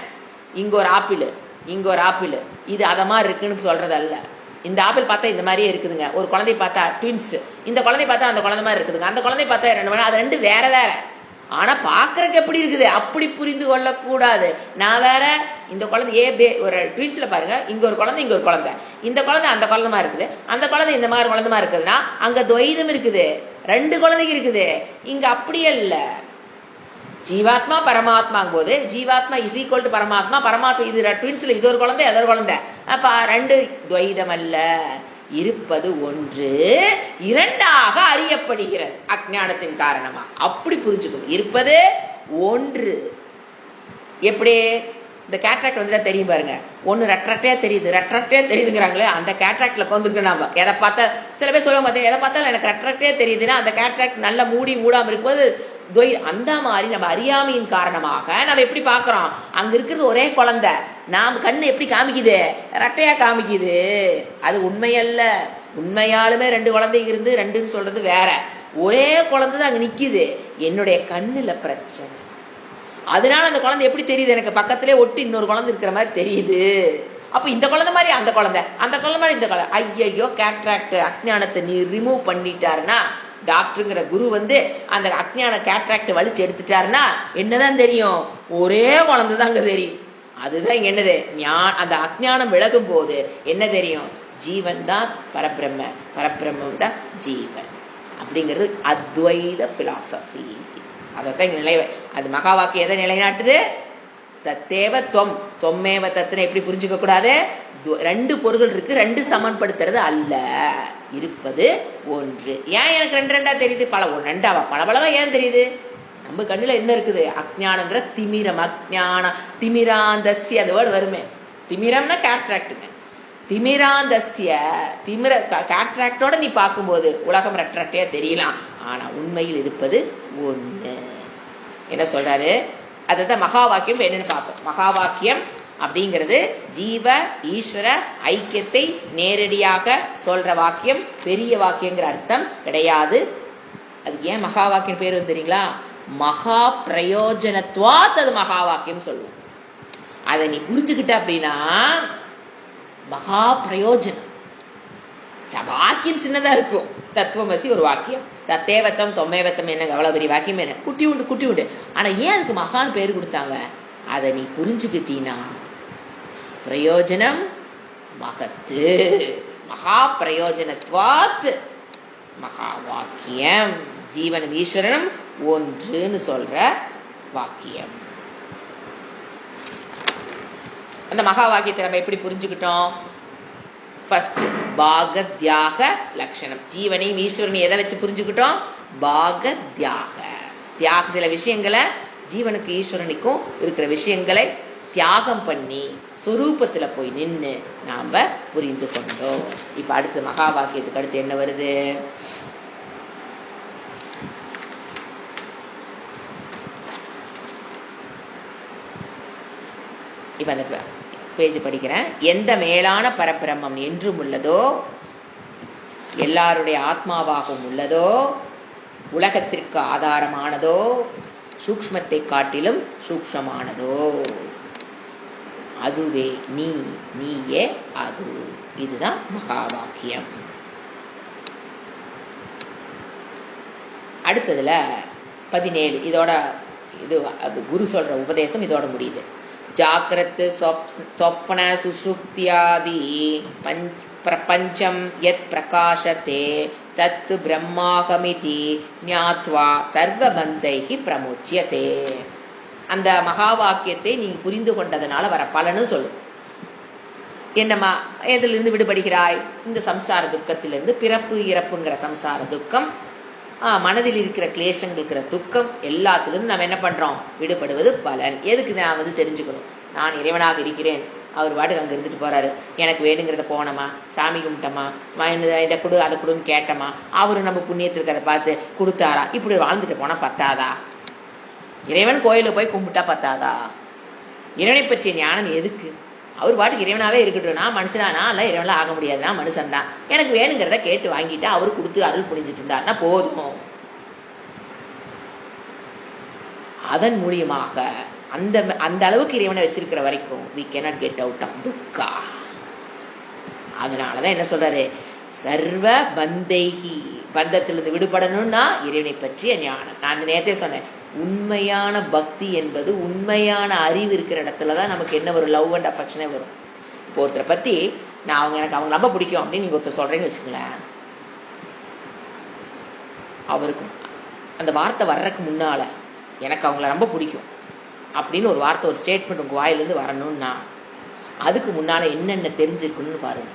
இங்க ஒரு ஆப்பிள், இங்க ஒரு ஆப்பிள், இது அத மாதிரி இருக்குன்னு சொல்றது அல்ல. இந்த ஆப்பிள் பார்த்தா இந்த மாதிரியே இருக்குதுங்க. ஒரு குழந்தை பார்த்தா ட்வின்ஸ், இந்த குழந்தை பார்த்தா அந்த குழந்தை மாதிரி இருக்குதுங்க. அந்த குழந்தை பார்த்தா 2 மணி, அது 2 வேற வேற. ஆனா பாக்குறதுக்கு எப்படி இருக்குது அப்படி புரிந்து கொள்ளக்கூடாது. நான் வேற, இந்த குழந்தை ஒரு ட்வின்ஸ்ல பாருங்க, இங்க ஒரு குழந்தை, இங்க ஒரு குழந்தை, இந்த குழந்தை அந்த குழந்தை மாதிரி இருக்குது, அந்த குழந்தை இந்த மாதிரி குழந்தை மாதிரி இருக்குதுன்னா அங்க துவைதம் இருக்குது, 2 குழந்தைங்க இருக்குது. இங்க அப்படியே இல்ல. ஜீவாத்மா பரமாத்மாங்கும் போது ஜீவாத்மா இஸ் ஈக்குவல் டு பரமாத்மா, பரமாத்மா இது ட்வின்ஸ்ல இது ஒரு குழந்தை அது ஒரு குழந்தை. அப்ப 2 துவைதம் அல்ல, இருப்பது ஒன்று, 2ஆக அறியப்படுகிறது அஞ்ஞானத்தின் காரணமா. அப்படி புரிஞ்சுக்கணும். இருப்பது ஒன்று. எப்படி? இந்த கேட்ராக்ட் வந்துட்டா தெரியும் பாருங்க, ஒன்று ரெட்ரக்டே தெரியுதுங்கிறாங்களே, அந்த கேட்ராக்டில் உட்காந்துருக்கு. நாம எதை பார்த்தா சில பேர் சொல்லுவாங்க, பார்த்தீங்க எதை பார்த்தாலும் எனக்கு ரெட்ரக்டே தெரியுதுன்னா அந்த கேட்ராக்ட் நல்லா மூடாமல் இருக்கும்போது அந்த மாதிரி நம்ம அறியாமையின் காரணமாக நம்ம எப்படி பார்க்குறோம், அங்கே இருக்கிறது ஒரே குழந்தை, நாம் கண்ணு எப்படி காமிக்குது, ரெட்டையா காமிக்குது. அது உண்மையல்ல. உண்மையாலுமே 2 குழந்தைங்க இருந்து 2ன்னு சொல்றது வேற. ஒரே குழந்தை தான் அங்கே நிற்கிது. என்னுடைய கண்ணில் பிரச்சனை. அதனால அந்த குழந்தை எப்படி தெரியுது, எனக்கு பக்கத்திலே ஒட்டி இன்னொரு குழந்தை இருக்கிற மாதிரி தெரியுது. அப்போ இந்த குழந்தை மாதிரி அந்த குழந்தை, அந்த குழந்தை மாதிரி இந்த குழந்தை. ஐயோ, கேட்ராக்ட் அஜ்ஞானத்தை நீ ரிமூவ் பண்ணிட்டாருன்னா, டாக்டருங்கிற குரு அந்த அஜ்ஞான கேட்ராக்ட் வலிச்சு எடுத்துட்டாருன்னா என்னதான் தெரியும், ஒரே குழந்தை தான் அங்க தெரியும். அதுதான் இங்க என்னது, அந்த அஜ்ஞானம் விலகும் போது என்ன தெரியும், ஜீவன் தான் பரபிரம்ம, பரபிரம்மம் தான் ஜீவன் அப்படிங்கிறது அத்வைத பிலாசபி. அதைத்தான் இங்க அது மகா வாக்கியம் எதை நிலைநாட்டுது, தத்தேவ தொம் தொம்மேவ தத்துன்னு எப்படி புரிஞ்சுக்க கூடாது, 2 பொருள்கள் இருக்கு, 2 சமன்படுத்துறது அல்ல, இருப்பது ஒன்று. ஏன் எனக்கு 2 தெரியுது, ரெண்டாவா பலவா ஏன் தெரியுது, நம்ம கண்ணுல என்ன இருக்குது, அஜ்ஞானங்கிற திமிரம். அஜ்ஞான திமிராந்தஸ்ய, அந்த வேர்டு வருமே, திமிரம்னா கேட்ராக்டுங்க. திமிராந்தஸ்ய திமிர கேட்ராக்டோட நீ பார்க்கும்போது உலகம் ரெட்ரக்டே தெரியலாம், ஆனா உண்மையில் இருப்பது ஒண்ணு. என்ன சொல்றாரு, அதுதான் மகா வாக்கியம். என்னன்னு பார்ப்போம். மகா வாக்கியம் அப்படிங்கிறது ஜீவ ஈஸ்வர ஐக்கியத்தை நேரடியாக சொல்ற வாக்கியம், பெரிய வாக்கியங்கிற அர்த்தம் கிடையாது. அதுக்கு ஏன் மகா வாக்கியம் பேர் வந்து தெரியுங்களா, மகா பிரயோஜனத்வாத் அது மகா வாக்கியம் சொல்லுவோம். அதை நீ புரிஞ்சுக்கிட்ட அப்படின்னா மகா பிரயோஜனம். வாக்கியம் சின்னதா இருக்கும், தத்துவமசி ஒரு வாக்கியம், தத்தேவத்தம் தொம்மேவத்தம் என்ன அவ்வளவு பெரிய வாக்கியம் என்ன, குட்டி உண்டு. ஆனா ஏன் அதுக்கு மகான் பேர் கொடுத்தாங்க, அதை நீ புரிஞ்சுக்கிட்டீன்னா பிரயோஜனம் மகத்து, மகா பிரயோஜனத்வாத் மகா வாக்கியம், ஜீவனும் ஈஸ்வரனும் ஒன்றுன்னு சொல்ற வாக்கியம். அந்த மகா வாக்கியத்தை நம்ம எப்படி புரிஞ்சுக்கிட்டோம், ஃபர்ஸ்ட் பாகத்யாக லட்சணம், ஜீவனையும் ஈஸ்வரனையும் எதை வச்சு புரிஞ்சுக்கிட்டோம், பாகத்யாக. சில விஷயங்களை ஜீவனுக்கு ஈஸ்வரனுக்கும் இருக்கிற விஷயங்களை தியாகம் பண்ணி சொரூபத்துல போய் நின்று நாம புரிந்து கொண்டோம். இப்ப அடுத்து மகா வாக்கியத்துக்கு அடுத்து என்ன வருது, இப்ப அந்த பேஜ் படிக்கிறேன். எந்த மேலான பரபிரம்மம் என்றும் உள்ளதோ, எல்லாருடைய ஆத்மாவாகவும் உள்ளதோ, உலகத்திற்கு ஆதாரமானதோ, சூக்ஷ்மத்தை காட்டிலும் சூக்ஷ்மமானதோ, அதுவே நீயே அது. இதுதான் மகா வாக்கியம். அடுத்ததுல 17 இதோட இது குரு சொல்ற உபதேசம் இதோட முடியுது. ஜாகிரத் சொப்ன சுஷுப்தியாதி பிரபஞ்சம் யத் பிரகாசத்தே தத் பிரம்மாகமிதி ஞாத்வா சர்வபந்தைஹி பிரமுச்யதே. அந்த மகா வாக்கியத்தை நீங்க புரிந்து கொண்டதனால வர பலன்னு சொல்லு. என்னம்மா, எதிலிருந்து விடுபடுகிறாய், இந்த சம்சார துக்கத்திலிருந்து, பிறப்பு இறப்புங்கிற சம்சார துக்கம், மனதில் இருக்கிற கிளேசங்கள் இருக்கிற துக்கம், எல்லாத்திலிருந்து நம்ம என்ன பண்றோம், விடுபடுவது பலன். எதுக்கு நான் தெரிஞ்சுக்கணும், நான் இறைவனாக இருக்கிறேன், அவர் பாட்டுக்கு அங்கே இருந்துட்டு போறாரு, எனக்கு வேணுங்கிறத போனோமா, சாமி கும்பிட்டோமா, இதை கொடு அதை கொடுன்னு கேட்டோமா, அவரு நம்ம புண்ணியத்திற்கு அதை பார்த்து கொடுத்தாரா, இப்படி வாழ்ந்துட்டு போனா பத்தாதா? இறைவன் கோயிலில் போய் கும்பிட்டா பத்தாதா? இறைவனை பற்றிய ஞானம் எதுக்கு? அவர் பாட்டுக்கு இறைவனாவே இருக்கட்டும், நான் மனுஷனா, நான் எல்லாம் இறைவனாக ஆக முடியாது, நான் மனுஷன் தான், எனக்கு வேணுங்கிறத கேட்டு வாங்கிட்டு அவரு கொடுத்து அருள் புரிஞ்சிட்டு இருந்தாருன்னா போதும். அதன் மூலியமாக அந்த அளவுக்கு இறைவனை வச்சிருக்கிற வரைக்கும் we cannot get out of துக்கா. அதனாலதான் என்ன சொல்றாரு, சர்வ பந்தைகி, பந்தத்திலிருந்து விடுபடணும்னா இறைவனை பற்றிய ஞானம். நான் நேரத்தே சொன்னேன், உண்மையான பக்தி என்பது உண்மையான அறிவு இருக்கிற இடத்துலதான் நமக்கு என்ன ஒரு லவ் அண்ட் அஃபெக்ஷனே வரும். இப்போ ஒருத்தரை பத்தி நான் எனக்கு அவங்க ரொம்ப பிடிக்கும் அப்படின்னு நீங்க ஒருத்தர் சொல்றேன்னு வச்சுக்கங்களேன், அவருக்கு அந்த வார்த்தை வர்றதுக்கு முன்னால எனக்கு அவங்கள ரொம்ப பிடிக்கும் அப்படின்னு ஒரு வார்த்தை, ஒரு ஸ்டேட்மெண்ட் உங்க வாயிலிருந்து வரணும்னா அதுக்கு முன்னால என்னென்ன தெரிஞ்சிருக்குன்னு பாருங்க.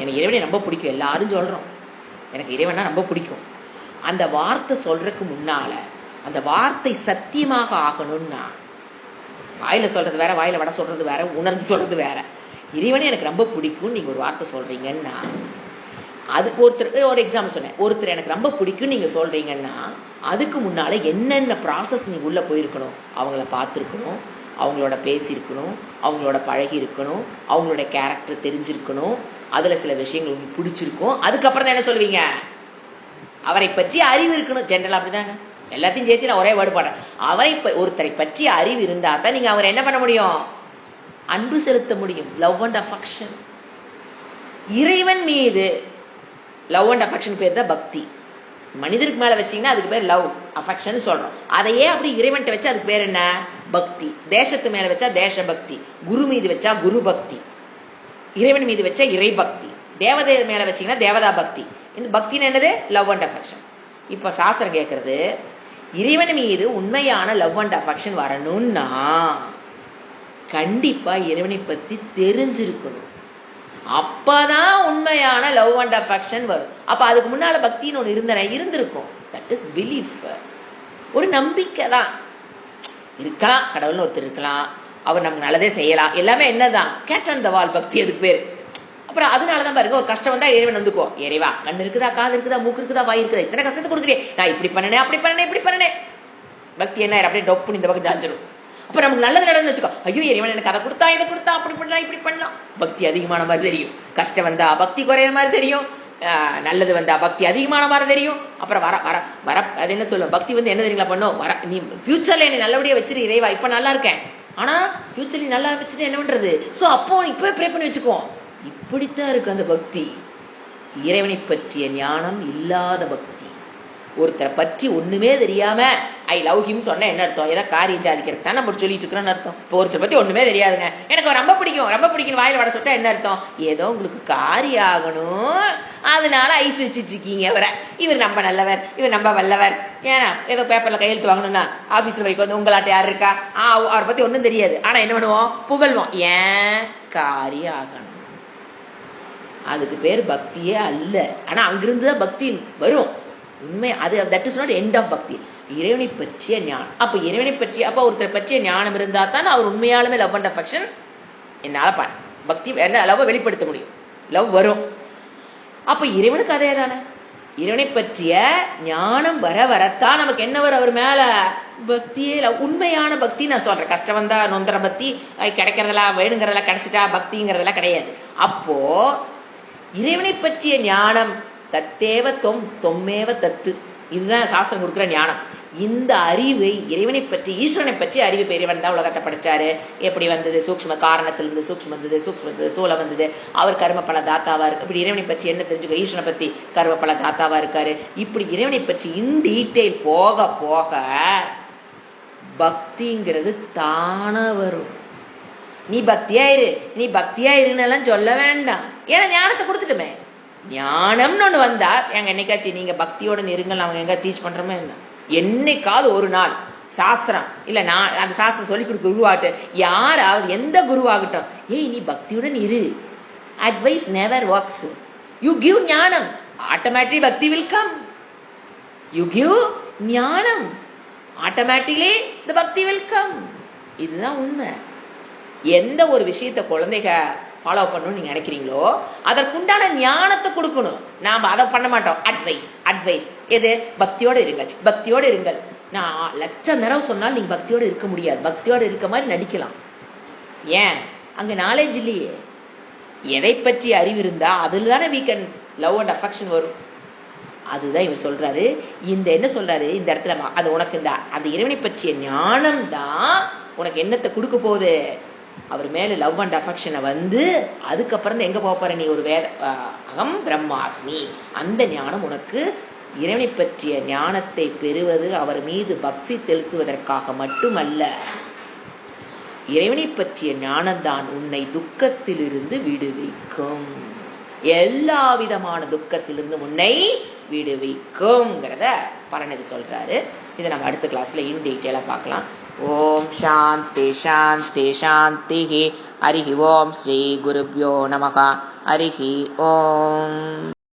எனக்கு இறைவனை ரொம்ப பிடிக்கும், எல்லாரும் சொல்றோம் எனக்கு இறைவனா ரொம்ப பிடிக்கும். அந்த வார்த்தை சொல்றதுக்கு முன்னால அந்த வார்த்தை சத்தியமாக ஆகணும்னா வாயில சொல்றது வேற, வாயில வடை சொல்றது வேற, உணர்ந்து சொல்றது வேற. இறைவனை எனக்கு ரொம்ப பிடிக்கும் நீங்க ஒரு வார்த்தை சொல்றீங்கன்னா, அதுக்கு ஒருத்தர் ஒரு எக்ஸாம்பிள் சொன்னேன். ஒருத்தர் எனக்கு ரொம்ப பிடிக்கும் நீங்க சொல்றீங்கன்னா, அதுக்கு முன்னால என்னென்ன ப்ராசஸ் நீங்க உள்ள போயிருக்கணும்? அவங்கள பார்த்துருக்கணும், அவங்களோட பேசியிருக்கணும், அவங்களோட பழகி இருக்கணும், அவங்களோட கேரக்டர் தெரிஞ்சிருக்கணும், அதுல சில விஷயங்கள் உங்களுக்கு பிடிச்சிருக்கும். அதுக்கப்புறம் தான் என்ன சொல்லுவீங்க? அவரை பற்றி அறிவு இருக்கணும். ஜென்ரல் அப்படிதாங்க, எல்லாத்தையும் சேர்த்து நான் ஒரே வேர்டு பாடுறேன். ஒருத்தரை பற்றி அறிவு இருந்தா தான் நீங்க அவரை என்ன பண்ண முடியும்? அன்பு செலுத்த முடியும். Love and affection. இறைவன் மீது லவ் அண்ட் அஃபெக்ஷன் பேர் தான் பக்தி. மனிதருக்கு மேல வச்சீங்கன்னா அதுக்கு பேர் லவ் அஃபெக்ஷன் சொல்றோம். அதையே அப்படி இறைவன்ட்ட வச்சா அதுக்கு பேர் என்ன? பக்தி. தேசத்து மேல வச்சா தேச பக்தி, குரு மீது வச்சா குரு பக்தி, இறைவன் மீது வச்சா இறை பக்தி, தேவதை மேல வச்சீங்கன்னா தேவதா பக்தி. இந்த பக்தின்னு என்னது? Love and affection. இப்ப சாஸ்திரம் கேட்கறது, இறைவன் மீது உண்மையான லவ் அண்ட் அஃபெக்ஷன் வரணும்னா கண்டிப்பா இறைவனை பத்தி தெரிஞ்சிருக்கணும். அப்பதான் உண்மையான லவ் அண்ட் அஃபெக்ஷன் வரும். அப்ப அதுக்கு முன்னால பக்தின்னு ஒண்ணு இருந்திருக்கும். That is belief. ஒரு நம்பிக்கை தான். இருக்கலாம், கடவுள்னு ஒருத்தர் இருக்கலாம், அவர் நமக்கு நல்லதே செய்யலாம், எல்லாமே என்னதான் கேட் ஆன் த வால் பக்தி அதுக்கு பேர். அப்புறம் அதனாலதான் பாருங்க, ஒரு கஷ்டம் வந்தா இறைவன் வந்துக்கோ, இறைவா கண்ணு இருக்குதா, காது இருக்குதா, மூக்கு இருக்குதா, வாய் இருக்குதா, இத்தனை கஷ்டத்தை கொடுக்குறேன், நான் இப்படி பண்ணனே அப்படி பண்ணனே இப்படி பண்ணனே. பக்தி என்ன அப்படியே டொப்புன்னு இந்த பக்கம் ஜாஞ்சிடும். அப்ப நமக்கு நல்லது நடந்து வச்சுக்கோ, ஐயோ இறைவன் எனக்கு அதை கொடுத்தா இதை கொடுத்தா அப்படி பண்ணலாம் இப்படி பண்ணலாம். பக்தி அதிகமான மாதிரி தெரியும். கஷ்டம் வந்தா பக்தி குறையிற மாதிரி தெரியும், நல்லது வந்தா பக்தி அதிகமான மாதிரி தெரியும். அப்புறம் வர வர வர அது என்ன சொல்லும், பக்தி வந்து என்ன தெரியுங்களா பண்ணும், வர நீ ஃபியூச்சர்ல என்னை நல்லபடியா வச்சிரு இறைவா, இப்ப நல்லா இருக்கேன், ஆனா ஃபியூச்சர்ல நல்லா வச்சுட்டு என்ன பண்றது, சோ அப்போ இப்பவே ப்ரே பண்ணி வச்சுக்கோ. இப்படித்தான் இருக்கு அந்த பக்தி. இறைவனை பற்றிய ஞானம் இல்லாத பக்தி. ஒருத்தரை பற்றி ஒண்ணுமே தெரியாம ஐ லவ் ஹிம் சொன்ன என்ன அர்த்தம்? ஏதாவது காரியம் சாதிக்கிறது தான் நம்ம சொல்லிட்டு இருக்கிறோம்னு அர்த்தம். இப்போ ஒருத்தரை பத்தி ஒண்ணுமே தெரியாதுங்க, எனக்கு ரொம்ப பிடிக்கும் ரொம்ப பிடிக்கும் வாயில வட சொட்டா என்ன அர்த்தம்? ஏதோ உங்களுக்கு காரியம் ஆகணும், அதனால ஐஸ் வச்சுட்டு இருக்கீங்க அவரை. இவர் நம்ம நல்லவர், இவர் நம்ம வல்லவர். ஏன்னா ஏதோ பேப்பர்ல கையெழுத்து வாங்கணும்னா ஆபீஸ்ல வைக்க வந்து உங்களாட்ட யாரு இருக்கா, அவரை பத்தி ஒண்ணும் தெரியாது, ஆனா என்ன பண்ணுவோம், புகழ்வோம். ஏன்? காரியம் ஆகணும். அதுக்கு பேர் பக்தியே அல்ல. ஆனா அங்கிருந்துதான் பக்தி வரும். உண்மை அது that is not end of bhakti. இறைவனை பற்றிய ஞானம். அப்ப இறைவனை பற்றிய அப்ப ஒருத்தரை பற்றிய ஞானம் இருந்தா தான் அவர் உண்மையாலுமே லவ் அண்ட் அஃபெக்ஷன் என்னால பக்தி லவ் வெளிப்படுத்த முடியும், லவ் வரும். அப்ப இறைவனுக்கு அதே தானே, இறைவனை பற்றிய ஞானம் வர வரத்தான் நமக்கு என்ன வரும், அவர் மேல பக்தியே உண்மையான பக்தி. நான் சொல்றேன், கஷ்டம் வந்தா நொந்தர பக்தி, கிடைக்கிறதெல்லாம் வேணுங்கிறதெல்லாம் கிடைச்சிட்டா பக்திங்கிறதெல்லாம் கிடையாது. அப்போ இறைவனை பற்றிய ஞானம் தத்தேவ தொம்மேவ தத்து, இதுதான் சாஸ்திரம் கொடுக்குற ஞானம். இந்த அறிவை இறைவனை பற்றி ஈஸ்வரனை பற்றி அறிவு இறைவன் தான் உலகத்தை படைச்சாரு. எப்படி வந்தது? சூக்ஷ்ம காரணத்திலிருந்து சூக்ஷ்ம வந்தது, சூக்ஷ்ம வந்தது சூழ வந்தது, அவர் கர்மபல தாத்தாவா இருக்கு. இப்படி இறைவனை பற்றி என்ன தெரிஞ்சுக்கோ, ஈஸ்வரனை பத்தி கர்மபல தாத்தாவா இருக்காரு. இப்படி இறைவனை பற்றி இன் டீட்டெயில் போக போக பக்திங்கிறது தானா வரும். நீ பக்தியாயிரு நீ பக்தியாயிருன்னெல்லாம் சொல்ல வேண்டாம், ஏன்னா ஞானத்தை கொடுத்துட்டுமே. ஞானம்னு ஒண்ணு வந்தா எங்க என்னைக்காச்சும் நீங்க பக்தியோட இருங்கள் அவங்க எங்க டீச் பண்றோமே என்ன, என்னைக்காவது ஒரு நாள் சாஸ்திரம் இல்ல நான் அந்த சாஸ்திரம் சொல்லி கொடுக்க குருவாகட்டும், யாராவது எந்த குருவாகட்டும், ஏய் நீ பக்தியுடன் இரு, advice never works. You give ஞானம், ஆட்டோமேட்டிக் பக்தி வில் கம். யூ கிவ் ஞானம், ஆட்டோமேட்டிக்லி தி பக்தி வில் கம். இதுதான் உண்மை. எந்த ஒரு விஷயத்தை குழந்தைக ஃபாலோ பண்ணணும்னு நீங்க நினைக்கிறீங்களோ அதற்குண்டான ஞானத்தை கொடுக்கணும். நாம அதை பண்ண மாட்டோம். அட்வைஸ் எது? பக்தியோடு இருங்கள், பக்தியோடு இருங்கள். நான் லட்சம் தடவை சொன்னால் நீங்க பக்தியோடு இருக்க முடியாது. பக்தியோடு இருக்க மாதிரி நடிக்கலாம். ஏன்? அங்க நாலேஜ் இல்லையே. எதை பற்றி அறிவு இருந்தா அதுல தானே we can love and affection வரும். அதுதான் இவர் சொல்றாரு. இந்த என்ன சொல்றாரு இந்த இடத்துல, அது உனக்கு இந்த அந்த இறைவனை பற்றிய ஞானம் தான் உனக்கு என்னத்தை கொடுக்க போகுது, அவர் மேல லவ் அண்ட் அஃபெக்ஷனை வந்து அதுக்கப்புறம் எங்க போற நீ ஒரு அகம் பிரம்மாஸ்மி, அந்த ஞானம் உனக்கு இறைவனை பற்றிய ஞானத்தை பெறுவது அவர் மீது பக்தி செலுத்துவதற்காக மட்டுமல்ல, இறைவனை பற்றிய ஞானம்தான் உன்னை துக்கத்திலிருந்து விடுவிக்கும், எல்லா விதமான துக்கத்திலிருந்து உன்னை விடுவிக்கும்ங்கிறத பரநதி சொல்றாரு. இதை நம்ம அடுத்த கிளாஸ்ல இன் டீட்டெயிலா பார்க்கலாம். ஓம் சாந்தி சாந்தி சாந்தி. ஹரிஹி ஓம் ஸ்ரீ குருப்யோ நமஹ. ஹரிஹி ஓம்.